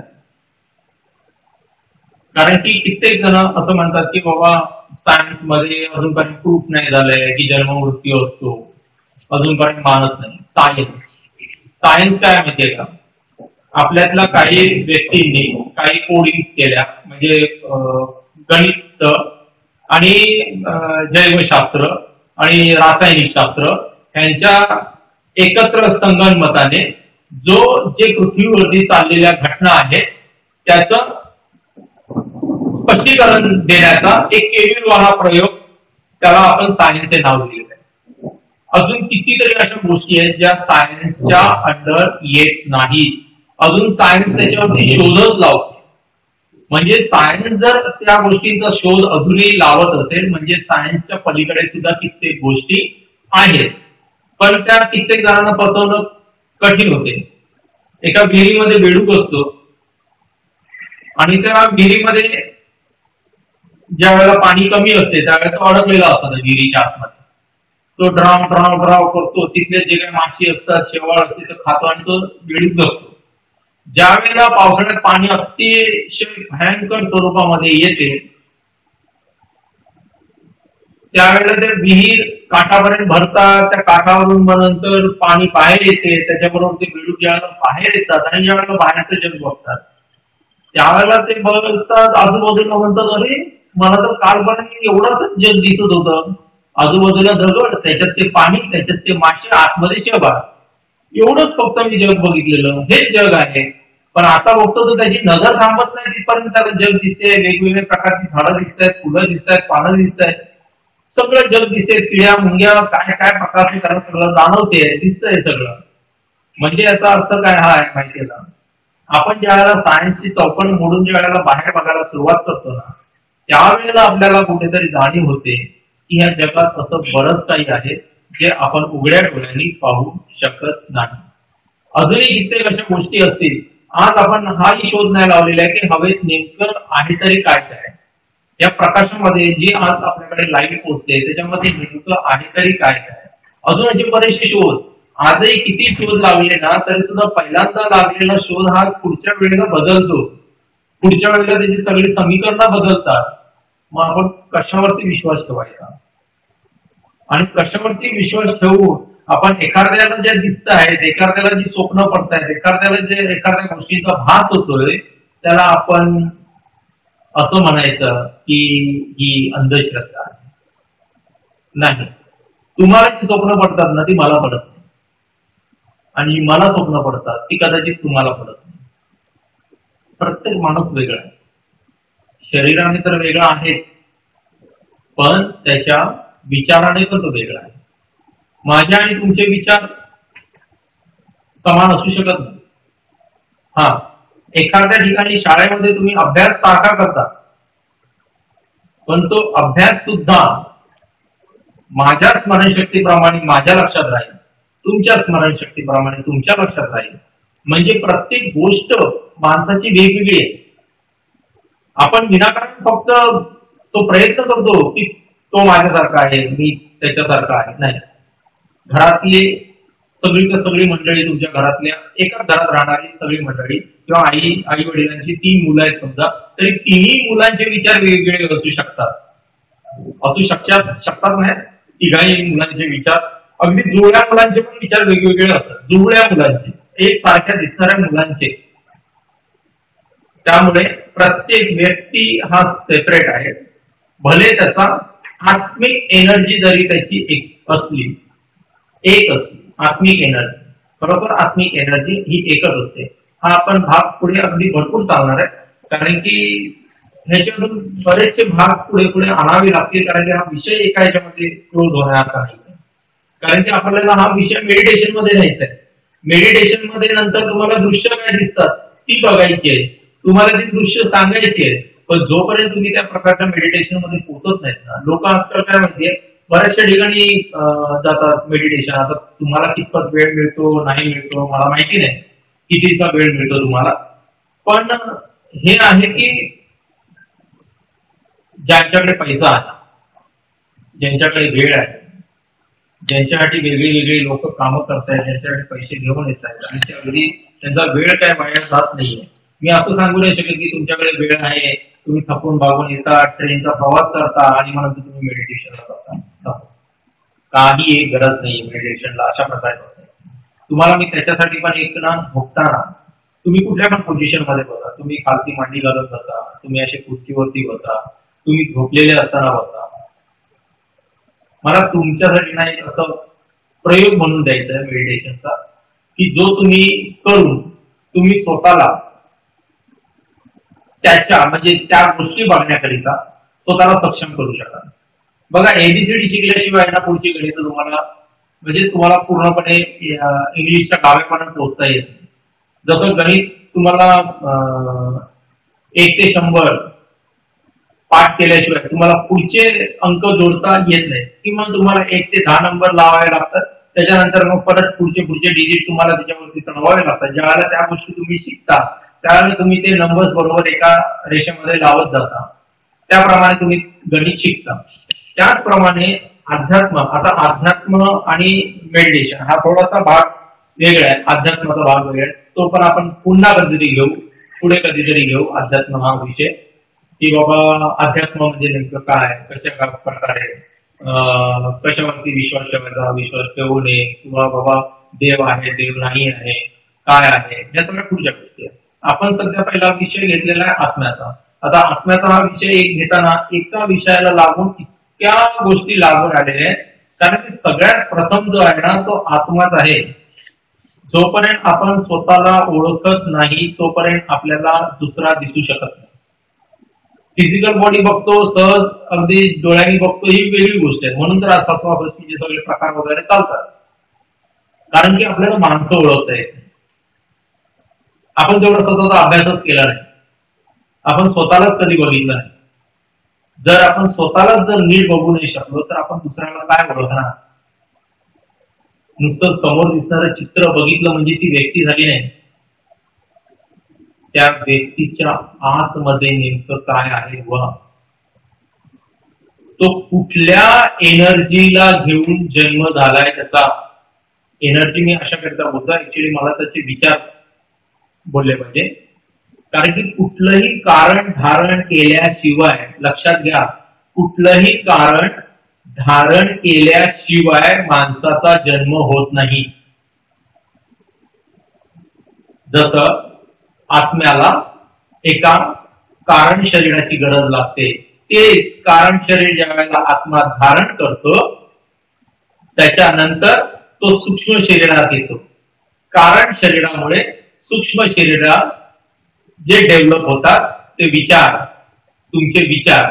कारण की कित्येक जण असं म्हणतात की बाबा सायन्स मध्ये अजूनपर्यंत प्रूफ नाही झालंय की जन्ममृत्यू असतो, अजूनपर्यंत मानत नाही. सायन्स काय माहितीये का, आपल्यातल्या काही व्यक्तींनी काही कोडिंग केल्या, म्हणजे गणित आणि जैवशास्त्र आणि रासायनिक शास्त्र यांच्या एकत्र संगनमताने जे पृथ्वीवरती चाललेल्या घटना आहेत त्याचं स्पष्टीकरण देण्याचा एक केविलवाला प्रयोग, त्याला आपण सायन्सचे नाव दिलेलं आहे. अजून कितीतरी अशा गोष्टी आहेत ज्या सायन्सच्या अंडर येत नाहीत. अजून सायन्स त्याच्यावरती शोधच लावते. म्हणजे सायन्स जर त्या गोष्टींचा शोध अजूनही लावत असेल म्हणजे सायन्सच्या पलीकडे सुद्धा कित्येक गोष्टी आहेत, पण त्या कित्येक जणांना पचवणं कठीण होते. एका विहिरीमध्ये बेडूक असतो आणि त्या विहिरीमध्ये ज्या वेळेला पाणी कमी असते त्यावेळेला तो अडकलेला असतो विहिरीच्या आतमध्ये. तो ड्राव ड्राव ड्राव करतो, तिथले जे काही माशी असतात, शेवाळ असते ते खातो आणि तो बेडूक जगतो. ज्या वेळेला पावसाळ्यात पाणी अतिशय भयंकर स्वरूपामध्ये येते त्यावेळेला ते विहीर काठापर्यंत भरतात, त्या काठावरून मग नंतर पाणी बाहेर येते, त्याच्याबरोबर ते बेडूक ज्यावेळेला बाहेर येतात आणि ज्यावेळेला बाहेरचं जग बघतात त्यावेळेला ते बघतात आजूबाजूला, म्हणतात अरे मला तर कालपर्यंत एवढंच जग दिसत होतं, आजूबाजूला दगड, त्याच्यात ते पाणी, त्याच्यात ते मासे, आतमध्ये शेवाळ, एवढंच फक्त मी जग बघितलेलं, हेच जग आहे. पण आता बघतो तो त्याची नजर थांबत नाही तिथपर्यंत त्याला जग दिसते, वेगवेगळ्या प्रकारची झाडं दिसत आहेत, फुलं दिसत आहेत, पानं दिसत आहेत, सगळं जग दिसते, किड्या मुंग्या काय काय प्रकारचे त्याला सगळं जाणवते, दिसतंय सगळं. म्हणजे याचा अर्थ काय हा आहे माहितीये का, आपण ज्या वेळेला सायन्सची चौकट मोडून ज्या वेळेला बाहेर बघायला सुरुवात करतो ना त्यावेळेला आपल्याला कुठेतरी जाणीव होते की ह्या जगात असं बरंच काही आहे जे आपण उघड्या डोळ्यांनी पाहू शकत नाही. अजूनही कित्येक अशा गोष्टी असतील. आज आपण हाही शोध नाही लावलेला आहे की हवेत नेमकं आहे तरी काय काय, या प्रकाशामध्ये जी आज आपल्याकडे लाईट पोहोचते त्याच्यामध्ये नेमकं आहे तरी काय काय. अजून असे बरेचसे शोध, आजही किती शोध लागले ना तरी सुद्धा पहिल्यांदा लागलेला शोध हा पुढच्या वेळेला बदलतो, पुढच्या वेळेला त्याची सगळी समीकरणं बदलतात. मग आपण कशावरती विश्वास ठेवायचा आणि कशावरती विश्वास ठेवून आपण एखाद्याला जे दिसत आहेत, एखाद्याला जी स्वप्न पडतायत, एखाद्याला जे एखाद्या गोष्टीचा भास होतोय त्याला आपण असं म्हणायचं की ही अंधश्रद्धा आहे. नाही, तुम्हाला जी स्वप्न पडतात ना ती मला पडत नाही आणि मला स्वप्न पडतात ती कदाचित तुम्हाला पडत नाही. प्रत्येक माणूस वेगळा आहे, शरीराने तर वेगळा आहे पण त्याच्या विचाराने पण तो वेगळा आहे. माझे आणि तुमचे विचार समान असू शकत नाही. हा, एखाद्या ठिकाणी शाळेमध्ये तुम्ही अभ्यास सारखा करता पण तो अभ्यास सुद्धा माझ्या स्मरणशक्तीप्रमाणे माझ्या लक्षात राहील, तुमच्या स्मरणशक्तीप्रमाणे तुमच्या लक्षात राहील. म्हणजे प्रत्येक गोष्ट माणसाची वेगवेगळी आहे. आपण विनाकारण फक्त तो प्रयत्न करतो की तो माझ्यासारखा आहे, मी त्याच्यासारखा आहे. नाही, घरातली सगळीच्या सगळी मंडळी, तुमच्या घरातल्या एकाच घरात राहणारी सगळी मंडळी किंवा आई वडिलांची 3 मुलं आहेत समजा, तरी तिन्ही मुलांचे विचार वेगवेगळे असू शकतात नाही. तिघाही मुलांचे विचार, अगदी जुळ्या मुलांचे पण विचार वेगवेगळे असतात, जुळ्या मुलांचे, एक सारख्या दिसणाऱ्या मुलांचे. त्यामुळे प्रत्येक व्यक्ती हा सेपरेट आहे. भले त्याचा आत्मिक एनर्जी जरी त्याची एक असली आत्मिक एनर्जी, बरोबर, आत्मिक एनर्जी ही एकच असते. हा आपण भाग पुढे अगदी भरपूर चालणार आहे कारण की ह्याच्यातून बरेचसे भाग पुढे पुढे आणावे लागतील कारण की हा विषय एका ह्याच्यामध्ये क्लोज होण्याचा नाही. कारण की आपल्याला हा विषय मेडिटेशन मध्ये न्यायचा आहे. मेडिटेशन मध्ये नंतर तुम्हाला दृश्य काय दिसतात ती बघायची आहे, तुम्हाला ती दृश्य सांगायची आहे. पण जोपर्यंत तुम्ही त्या प्रकारच्या मेडिटेशन मध्ये पोहोचत नाहीत ना, लोक आजकाल काय माहितीये बऱ्याचशा ठिकाणी जातात मेडिटेशन. आता तुम्हाला कितपत वेळ मिळतो नाही मिळतो मला माहिती नाही, कितीचा वेळ मिळतो तुम्हाला, पण हे आहे की ज्यांच्याकडे पैसा आहे, ज्यांच्याकडे वेळ आहे, ज्यांच्यासाठी वेगळी वेगळी लोक कामं करतायत, ज्यांच्याकडे पैसे घेऊन येत आहेत आणि ते अगदी त्यांचा वेळ काय वाया जात नाहीये, मी असं सांगू नाही शकत की तुमच्याकडे वेळ आहे, तुम्ही थकून भागून येता, ट्रेनचा प्रवास करता आणि म्हणून तुम्ही मेडिटेशनला करता. काही एक गरज नाही मेडिटेशनला अशा प्रकारे. तुम्हाला मी त्याच्यासाठी पण एक ना झोपताना तुम्ही कुठल्या पण पोझिशन मध्ये बसा, तुम्ही खालती मांडी घालून बसा, तुम्ही असे खुर्चीवरती बसा, तुम्ही झोपलेले असताना बसा. मला तुमच्यासाठी नाही असं प्रयोग म्हणून द्यायचा आहे मेडिटेशनचा, की जो तुम्ही करून तुम्ही स्वतःला त्याच्या म्हणजे त्या गोष्टी बघण्याकरिता स्वतःला सक्षम करू शकाल. बघा एबीसीडी शिकल्याशिवाय ना पुढची गणित तुम्हाला म्हणजे तुम्हाला पूर्णपणे इंग्लिशच्या गावेपर्यंत पोहोचता येत नाही. जसं गणित तुम्हाला 1 ते 100 पाठ केल्याशिवाय तुम्हाला पुढचे अंक जोडता येत नाही, किंवा तुम्हाला 1 ते 10 नंबर लावावे लागतात, त्याच्यानंतर मग परत पुढचे डिजिट तुम्हाला त्याच्यावरती चढवावे लागतात. ज्यावेळेला त्या गोष्टी तुम्ही शिकता त्यावेळेला तुम्ही ते नंबर्स बरोबर एका रेषेमध्ये लावत जाता, त्याप्रमाणे तुम्ही गणित शिकता. त्याचप्रमाणे अध्यात्म, आता अध्यात्म आणि मेडिटेशन हा थोडासा भाग वेगळा आहे, अध्यात्माचा भाग वेगळा आहे, तो पण आपण पुन्हा कधीतरी घेऊ, पुढे कधीतरी घेऊ अध्यात्म हा विषय, की बाबा अध्यात्म म्हणजे नेमकं काय, कशा प्रकारे कशावरती विश्वास ठेवायचा, विश्वास ठेवू नये, किंवा बाबा देव आहे देव नाही आहे काय आहे, या सगळ्या पुढच्या गोष्टी. आपण सध्या पहिला विषय घेतलेला आहे आत्म्याचा. आता आत्म्याचा हा विषय घेताना एका विषयाला लागून इतक्या गोष्टी लागून आलेल्या आहेत, कारण की सगळ्यात प्रथम जो आहे ना तो आत्माच आहे. जोपर्यंत आपण स्वतःला ओळखत नाही तोपर्यंत आपल्याला दुसरा दिसू शकत नाही. फिजिकल बॉडी बघतो सहज अगदी डोळ्यांनी बघतो ही वेगळी गोष्ट आहे, म्हणून तर आसपासचे सगळे प्रकार वगैरे चालतात, कारण की आपल्याला माणसं ओळखता येत नाही. आपण तेवढा स्वतःचा अभ्यासच केला नाही, आपण स्वतःलाच कधी बघितलं नाही. जर आपण स्वतःलाच जर नीट बघू नाही शकलो तर आपण दुसऱ्याला काय ओळखणार. नुसतं समोर दिसणारं चित्र बघितलं म्हणजे ती व्यक्ती झाली नाही, त्या व्यक्तीच्या आतमध्ये नेमकं काय आहे व तो कुठल्या एनर्जीला घेऊन जन्म झालाय त्याचा. एनर्जी मी अशा करता बोलतो, ऍक्च्युली मला त्याचे विचार बोलले पाहिजे, कारण की कुठलंही कारण धारण केल्याशिवाय, लक्षात घ्या, कुठलंही कारण धारण केल्याशिवाय माणसाचा जन्म होत नाही. जसं आत्म्याला एका कारण शरीराची गरज लागते, ते कारण शरीर ज्या वेळेला आत्मा धारण करतो त्याच्यानंतर तो सूक्ष्म शरीरात येतो. कारण शरीरामुळे सूक्ष्म शरीरात जे डेव्हलप होतात ते विचार, तुमचे विचार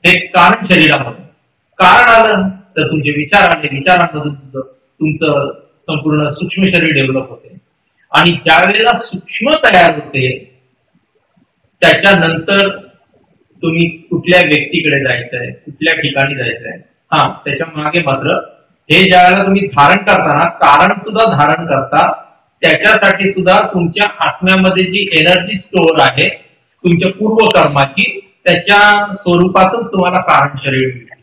हे कारण शरीरामध्ये. कारण आलं तर तुमचे विचार आले, विचारांमधून तुमचं संपूर्ण सूक्ष्म शरीर डेव्हलप होते. आणि ज्या वेळेला सूक्ष्म तयार होते त्याच्यानंतर तुम्ही कुठल्या व्यक्तीकडे जायचंय, कुठल्या ठिकाणी जायचंय, हा त्याच्या मागे मात्र हे ज्या वेळेला तुम्ही धारण करताना कारण सुद्धा धारण करता, त्याच्यासाठी सुद्धा तुमच्या आत्म्यामध्ये जी एनर्जी स्टोअर आहे तुमच्या पूर्व कर्माची, त्याच्या स्वरूपातच तुम्हाला कारण शरीर मिळते.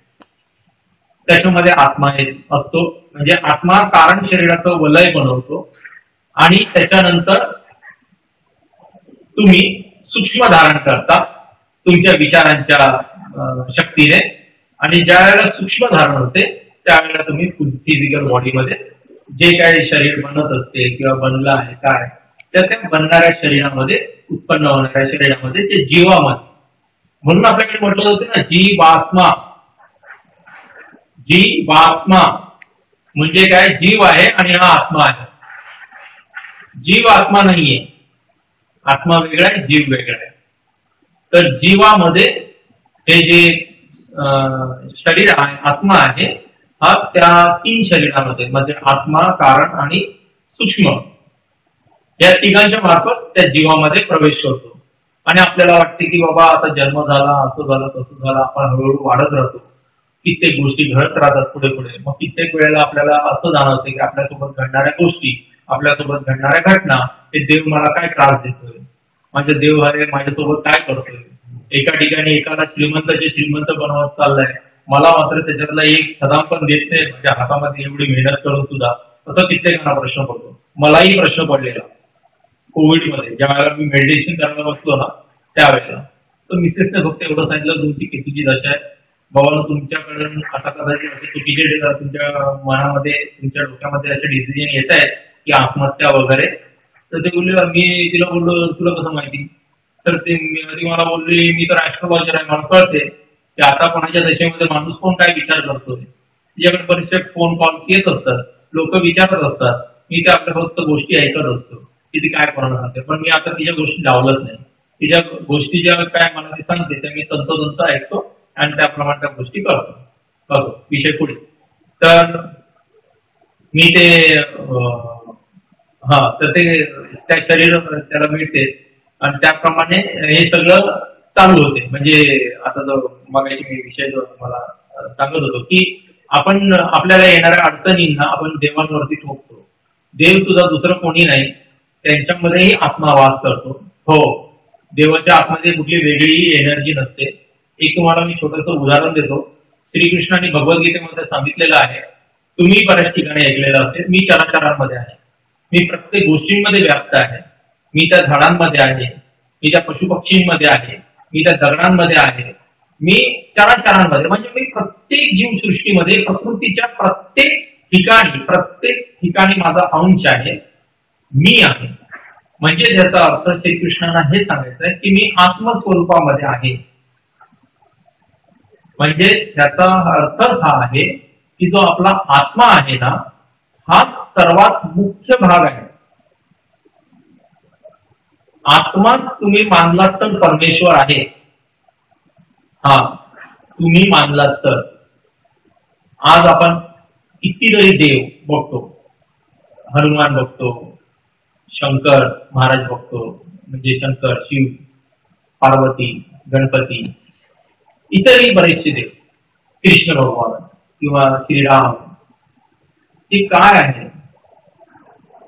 त्याच्यामध्ये आत्मा असतो, म्हणजे आत्मा कारण शरीराचं वलय बनवतो आणि त्याच्यानंतर तुम्ही सूक्ष्म धारण करता तुमच्या विचारांच्या शक्तीने, आणि ज्या वेळेला सूक्ष्म धारण होते त्यावेळेला तुम्ही फिजिकल बॉडीमध्ये जे काही शरीर बनत असते किंवा बनलं आहे काय, त्या बनणाऱ्या शरीरामध्ये, उत्पन्न होणाऱ्या शरीरामध्ये, ते जीवामध्ये. म्हणून आपल्याकडे म्हटलं होतं ना जीवात्मा. जीवात्मा म्हणजे काय, जीव आहे आणि हा आत्मा आहे. जीव आत्मा नाहीये, आत्मा वेगळा आहे जीव वेगळा आहे. तर जीवामध्ये हे जे शरीर आहे, आत्मा आहे, हा त्या 3 शरीरामध्ये म्हणजे आत्मा, कारण आणि सूक्ष्म या तिघांच्या मार्फत त्या जीवामध्ये प्रवेश करतो. आणि आपल्याला वाटते की बाबा आता जन्म झाला, असं झालं तसं झालं, आपण हळूहळू वाढत राहतो, कित्येक गोष्टी घडत राहतात पुढे पुढे. मग कित्येक वेळेला आपल्याला असं जाणवते की आपल्यासोबत घडणाऱ्या गोष्टी, आपल्यासोबत घडणाऱ्या घटना, हे देव मला काय त्रास देतोय, माझे देव आहे माझ्यासोबत काय करतोय. एका ठिकाणी एकाला श्रीमंताचे श्रीमंत बनवत चाललाय, मला मात्र त्याच्यातला एक सदाम पण देत नाही, माझ्या हातामध्ये एवढी मेहनत करून सुद्धा. असं कित्येकांना प्रश्न पडतो, मलाही प्रश्न पडलेला. कोविडमध्ये ज्या वेळेला मी मेडिटेशन करायला बसलो ना त्यावेळेला, तर मिसेसने फक्त एवढं सांगितलं, तुमची केतूची दशा आहे बाबा, तुमच्याकडून आता कदाचित असे चुकीचे तुमच्या मनामध्ये तुमच्या डोक्यामध्ये असे डिसिजन येत आहेत की आत्महत्या वगैरे. तर ते बोलले, मी तिला बोललो तुला कसं माहिती? तर ते मला बोलली, मी तर ऍस्ट्रोलॉजर आहे, मला कळते की आता कोणाच्या दशेमध्ये माणूस कोण काय विचार करतोय. तिच्याकडे बरेचसे फोन कॉल्स येत असतात, लोक विचारत असतात, मी त्या आपल्या फक्त गोष्टी ऐकत असतो की ती काय करणार सांगते. पण मी आता तिच्या गोष्टी लावलंच नाही. तिच्या गोष्टी ज्या काय मला ती सांगते त्या मी तंतोतंत ऐकतो आणि त्याप्रमाणे त्या गोष्टी करतो. विषय पुढे. तर मी ते तर ते त्या शरीर त्याला मिळते आणि त्याप्रमाणे हे सगळं चालू होते. म्हणजे आता जो मगाशी मी विषय जो मला सांगत होतो की आपण आपल्याला येणाऱ्या अडचणींना आपण देवांवरती ठोकतो. देव तुझा दुसरं कोणी नाही, त्यांच्यामध्येही आत्मा वास करतो. हो, देवाच्या आतमध्ये कुठली वेगळी एनर्जी नसते. एक तुम्हाला मी छोटंसं उदाहरण देतो. श्रीकृष्णाने भगवद्गीतेमध्ये सांगितलेलं आहे, तुम्ही बऱ्याच ठिकाणी ऐकलेलं असेल, मी चराचरांमध्ये आहे, मी प्रत्येक गोष्टींमध्ये व्याप्त आहे. मी त्या झाडांमध्ये आहे, मी त्या पशुपक्षींमध्ये आहे, मी त्या दगडांमध्ये आहे, मी चराचरांमध्ये म्हणजे मी प्रत्येक जीवसृष्टीमध्ये प्रकृतीच्या प्रत्येक ठिकाणी माझा अंश आहे, मी आहे. म्हणजे ज्याचा अर्थ श्रीकृष्णांना हे सांगायचं आहे की मी आत्मस्वरूपामध्ये आहे. म्हणजे त्याचा अर्थ हा आहे की जो आपला आत्मा आहे ना, हा सर्वात मुख्य भाग आहे. आत्माच तुम्ही मानलात तर परमेश्वर आहे. हा, तुम्ही मानलात तर. आज आपण कितीतरी देव बघतो, हनुमान बघतो, शंकर महाराज बघतो, म्हणजे शंकर, शिव, पार्वती, गणपती, इतरही बरेचसे देव, कृष्ण भगवान किंवा श्रीराम. ते काय आहे?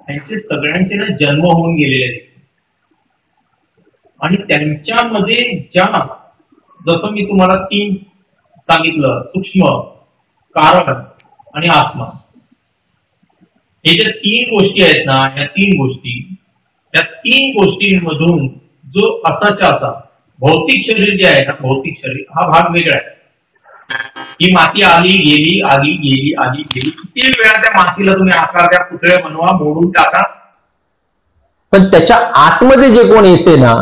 त्यांचे सगळ्यांचे ना जन्म होऊन गेलेले आहेत आणि त्यांच्यामध्ये ज्या, जसं मी तुम्हाला 3 सांगितलं, सूक्ष्म, कारण आणि आत्मा, हे ज्या 3 गोष्टी आहेत ना, या 3 गोष्टी, त्या 3 गोष्टींमधून जो असाच्या असा भौतिक शरीर जे आहे ना, भौतिक शरीर हा भाग वेगळा आहे. ही माती आली गेली, आली गेली, आली गेली. किती वेळा त्या मातीला तुम्ही आकार द्या, पुतळे बनवा, मोडून टाका, पण त्याच्या आतमध्ये जे कोण येते ना,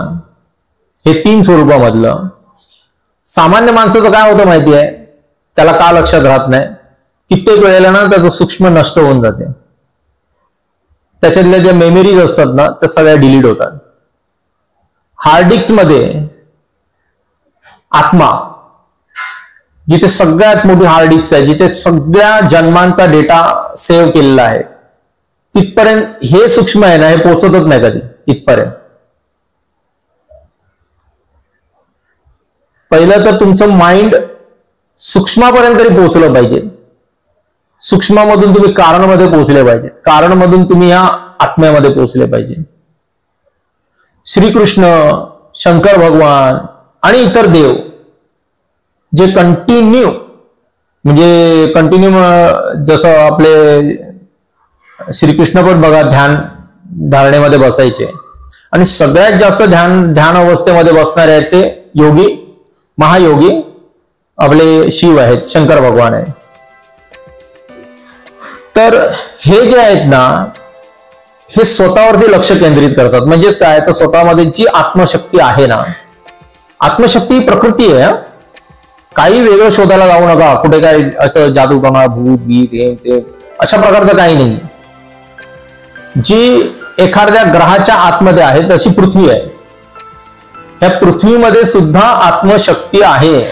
हे 3 स्वरूपामधलं, सामान्य माणसाचं काय होतं माहिती आहे, त्याला का लक्षात राहत नाही, कित्येक वेळेला ना त्याचं सूक्ष्म नष्ट होऊन जाते. त्याच्यातल्या ज्या मेमरीज असतात ना, त्या सगळ्या डिलीट होतात. हार्ड डिस्क मध्ये आत्मा, जिथे सगळ्यात मोठी हार्ड डिस्क आहे, जिथे सगळ्या जन्मांचा डेटा सेव्ह केलेला आहे, तिथपर्यंत हे सूक्ष्म आहे ना, हे पोहोचतच नाही कधी इथपर्यंत. पहिलं तर तुमचं माइंड सूक्ष्मापर्यंत तरी पोहोचलं पाहिजे. सूक्ष्मामधून तुम्ही कारणमध्ये पोहोचले पाहिजे, कारणमधून तुम्ही या आत्म्यामध्ये पोहोचले पाहिजे. श्रीकृष्ण, शंकर भगवान आणि इतर देव जे कंटिन्यू, म्हणजे कंटिन्यू, जसं आपले श्रीकृष्ण पण बघा ध्यान धारणेमध्ये बसायचे आणि सगळ्यात जास्त ध्यान अवस्थेमध्ये बसणारे आहेत ते योगी, महायोगी आपले शिव आहेत, शंकर भगवान आहेत. तर हे जे आहेत ना, हे स्वतःवरती लक्ष केंद्रित करतात. म्हणजेच काय, तर स्वतःमध्ये जी आत्मशक्ती आहे ना, आत्मशक्ती प्रकृती आहे. काही वेगळं शोधायला जाऊ नका, कुठे काय असं जादूटोणा, भूत बीत ते अशा प्रकारचं काही नाही. जी एखाद्या ग्रहाच्या आतमध्ये आहे तशी पृथ्वी आहे. त्या पृथ्वीमध्ये सुद्धा आत्मशक्ती आहे.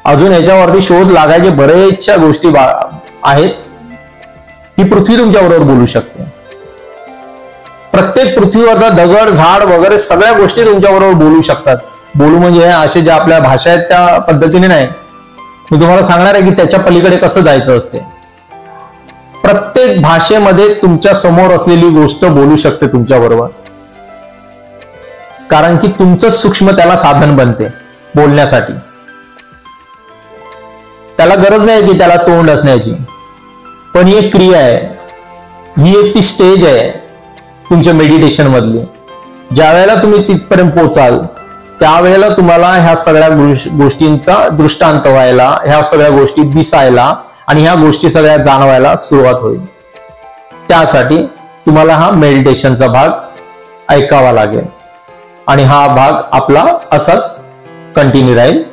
अजून याच्यावरती शोध लागायचे बरेचशा गोष्टी आहेत. ही पृथ्वी तुमच्याबरोबर बोलू शकते. प्रत्येक पृथ्वीवरचा दगड, झाड वगैरे सगळ्या गोष्टी तुमच्याबरोबर बोलू शकतात. बोलू म्हणजे असे ज्या आपल्या भाषा आहेत त्या पद्धतीने नाही. मी तुम्हाला सांगणार आहे की त्याच्या पलीकडे कसं जायचं असते. प्रत्येक भाषेमध्ये तुमच्या समोर असलेली गोष्ट बोलू शकते तुमच्याबरोबर, कारण की तुमचं सूक्ष्म त्याला साधन बनते बोलण्यासाठी. त्याला गरज नाही की त्याला तोंड असण्याची, पण ही एक क्रिया आहे, ही एक ती स्टेज आहे तुमच्या मेडिटेशन मधली. ज्या वेळेला तुम्ही तिथपर्यंत पोहोचाल त्यावेळेला तुम्हाला ह्या सगळ्या गोष्टींचा दृष्टांत व्हायला, ह्या सगळ्या गोष्टी दिसायला आणि ह्या गोष्टी सगळ्या जाणवायला सुरुवात होईल. त्यासाठी तुम्हाला हा मेडिटेशनचा भाग ऐकावा लागेल आणि हा भाग आपला असाच कंटिन्यू राहील.